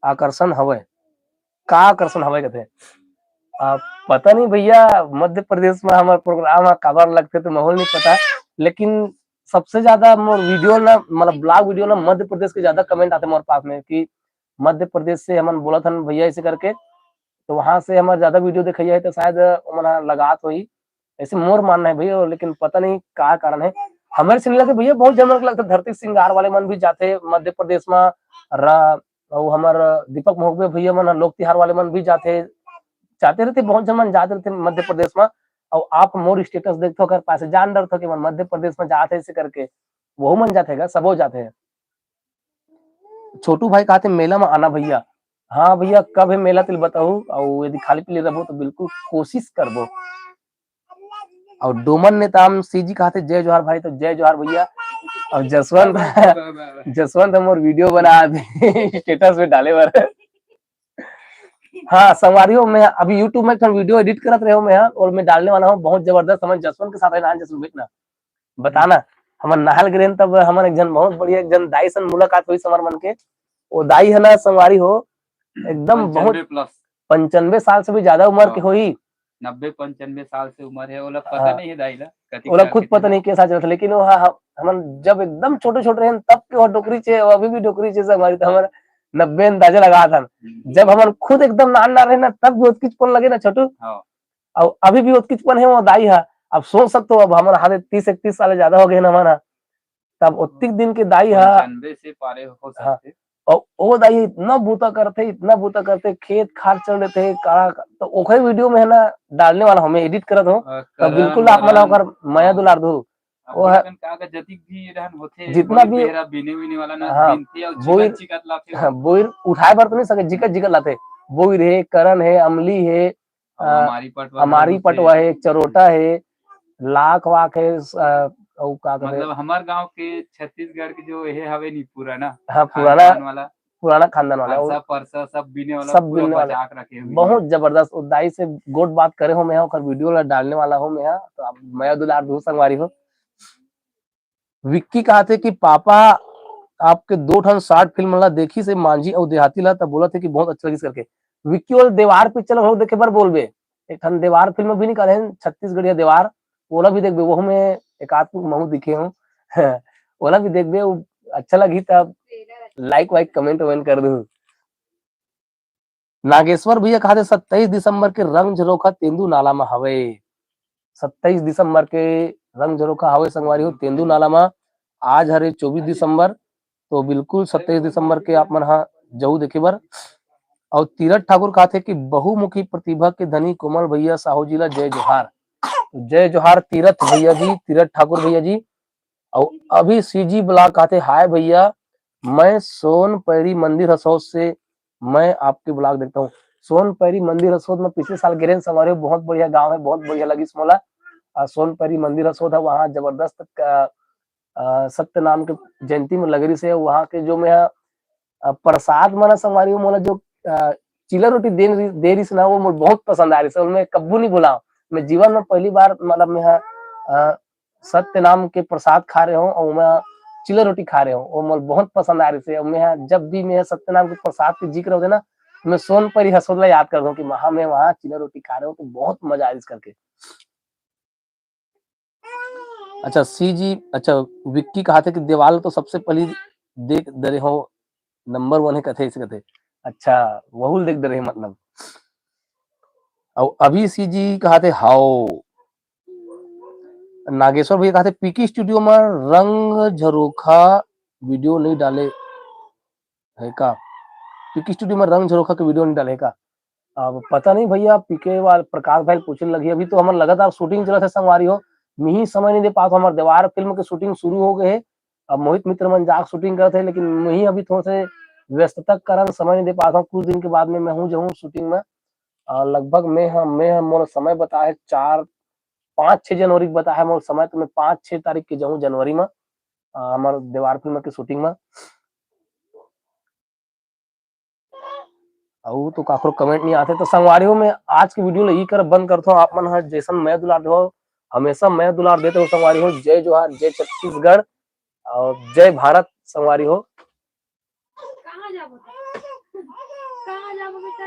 आकर्षण हवे, का आकर्षण हवे कहते पता नहीं भैया, मध्य प्रदेश में हमारे प्रोग्राम कबर लगते तो माहौल नहीं पता, लेकिन सबसे ज्यादा वीडियो ना मतलब ब्लॉग वीडियो ना मध्य प्रदेश के ज्यादा कमेंट आते हमारे पास में कि मध्य प्रदेश से हमन बोला था भैया ऐसे करके, तो वहां से हमारा ज्यादा वीडियो देखा है तो शायद हमारा लगात हुई, ऐसे मोर मानना है भैया, लेकिन पता नहीं क्या कारण है। हमारे से लगे भैया बहुत जन लगता, धरती सिंगार वाले मन भी जाते मध्य प्रदेश में, और हमारे दीपक महोबे भैया मन लोक तिहार वाले मन भी जाते रहते, बहुत जन मन जाते रहते मध्य प्रदेश में। और आप मोर स्टेटस देखते हो कर पास जान डर कि मन मध्य प्रदेश में जाते ऐसे करके, वो मन जाते हैं सब हो जाते हैं। छोटू भाई कहते मेला में आना भैया, हाँ भैया कब है मेला तिल बताओ, और यदि खाली पीले रहो तो बिल्कुल कोशिश करबो। और डोमन नेताम सी जी कहते जय जोहार भाई, तो जय जोहार भैया। और जसवंत हम और वीडियो बना दे स्टेटस में डाले बार। हाँ संगवारियों में अभी यूट्यूब में वीडियो एडिट करत रहे हो मैं, और मैं डालने वाला हूँ बहुत जबरदस्त, हमारे जसवंत के साथ है ना, जसवंत ना बताना हमार नहल गिरेन तब हमारे एक जन बहुत बढ़िया एक जन दाई सन मुलाकात हुई समर मन के, वो दाई है ना संगवारी हो एकदम बहुत 95 साल से भी ज्यादा उम्र के हुई, 90-95 साल से उम्र है, ओला पता नहीं है दाइला ओला खुद पता नहीं कैसा चलता, लेकिन वो हम जब एकदम छोटे छोटे रहे तब के वो डोकरी छे, अभी भी डोकरी छे हमारी, तो हमारा 90 अंदाजा लगा था। जब हम खुद एकदम नान रहे ना तब भी उत्किचपन लगे ना छोटू, और अभी भी उत्किचपन है वो दाई है। अब सोच सकते हो अब हमारा हाथ 30-31 साल ज्यादा हो गए ना हमारा, तब उतने दिन के दाई है 95 से पारे हो सकते। और वो दाई इतना बूता करते खेत खाद चल रहे थे काड़ा, तो ओखरे वीडियो में है ना डालने वाला हमें एडिट करत हो, तो बिल्कुल आप मन होकर माया दुलार दो वो है जतिक भी रहन होते जितना भी बिने वाला ना हाँ, बिनती और चिकन चिकन लाते हाँ, बोई उठाए बर तो नहीं सके, जिकत जिकत लाते, बोई है, करण है, अमली है, हमारी पटवा है, चरोटा है, लाख वाख है, और का मतलब हमारे गांव के छत्तीसगढ़ के जो ये हवे नहीं पुराना, हाँ पुराना खानदान वाला सब परसा सब बिने वाला सब पूरा बिनने वाला बचाक रखे हुए बहुत जबरदस्त दाई से गोट बात करे हो मैं और वीडियो ला डालने वाला हूँ मैं, तो आप मैं दुलार दो संगवारी हो। विक्की कहते कि पापा आपके 2 ठन शॉर्ट फिल्म ला देखी से मांझी और देहाती ला, तब बोला थे कि बहुत अच्छा लगी करके। विक्की वाला देवार पिक्चर हो देखे बार बोलबे, एक ठन देवार फिल्म भी निकाले छत्तीसगढ़िया देवार, ओला भी देखबे, वो में एक आदमी महू दिखे हूँ ओला भी देखबे, अच्छा लगी तब लाइक वाइक कमेंट वमेंट कर दू। नागेश्वर भैया कहते 27 दिसंबर के रंग झरोखा तेंदू नाला में हवे, 27 दिसंबर के रंग झरोखा हवे संगवारी हो तेंदू नाला में। आज हरे 24 दिसंबर, तो बिल्कुल 27 दिसंबर के आप मन हा जऊ देखे बर। और तीरथ ठाकुर कहते कि बहुमुखी प्रतिभा के धनी कोमल भैया साहू जी ला जय जोहार, जय जोहार तीरथ भैया जी, तीरथ ठाकुर भैया जी। और अभी सीजी ब्लॉग कहते हाय भैया, मैं सोनपैरी मंदिर हसौद से मैं आपके ब्लॉग देखता हूँ। सोनपैरी मंदिर हसौद में पिछले साल गिरेन संगवारी, बहुत बढ़िया गांव है, बहुत बढ़िया लगी मोला। सोनपैरी मंदिर हसौद है, वहाँ जबरदस्त सत्य नाम के जयंती में लगरी से वहाँ के जो मैं प्रसाद मना संगवारी मोला जो चिला रोटी दे रही ना, वो मुझे बहुत पसंद आ रही है, मैं कब्बू नहीं भुला। मैं जीवन में पहली बार मतलब मैं सत्य नाम के प्रसाद खा रहे हूँ और मैं चिला रोटी खा रहे हूँ, वो मुझे बहुत पसंद आ रही है। मैं जब भी मैं सत्य नाम के प्रसाद के जिक्र होते ना, मैं सोनपरी हसौद याद करता हूँ कि वहां मैं वहाँ चिला रोटी खा रहा हूँ, तो बहुत मजा आ रही करके। अच्छा सी जी, अच्छा विक्की कहा था कि देवाल तो सबसे पहली देख दरे हो, नंबर 1 है कथे इसे कथे, अच्छा वहुल देख दरे मतलब। और अभी सी जी कहा थे हाओ। नागेश्वर भैया कहा थे पीकी स्टूडियो में रंग झरोखा वीडियो नहीं डाले है का, पीकी स्टूडियो में रंग झरोखा के वीडियो नहीं डाले का। अब पता नहीं भैया, पीके वाल प्रकाश भाई पूछने लगी, अभी तो हमारे लगातार शूटिंग चला था संगवारी हो, मी समय नहीं दे पाता, हमारे देवार फिल्म की शूटिंग शुरू हो गए है। अब मोहित मित्र मन जाग शूटिंग करते हैं, लेकिन मैं अभी थोड़ा से व्यस्तता के कारण समय नहीं दे पाता हूँ। कुछ दिन के बाद में मैं हूँ जो हूँ शूटिंग में, लगभग मैं मोर समय बता है 4-5-6 जनवरी को बता है मोर समय, तो मैं 5-6 तारीख के जाऊँ जनवरी में हमारे देवार फिल्म की शूटिंग में। और तो काकरो कमेंट नहीं आते तो संगवारी में आज की वीडियो ल ई कर बंद करथो। आप मन ह जैसन मैं दुलार दो हमेशा मैं दुलार देते हो संगवारी हो। जय जोहार, जय छत्तीसगढ़ और जय भारत संगवारी हो। कहाँ जाबो बेटा?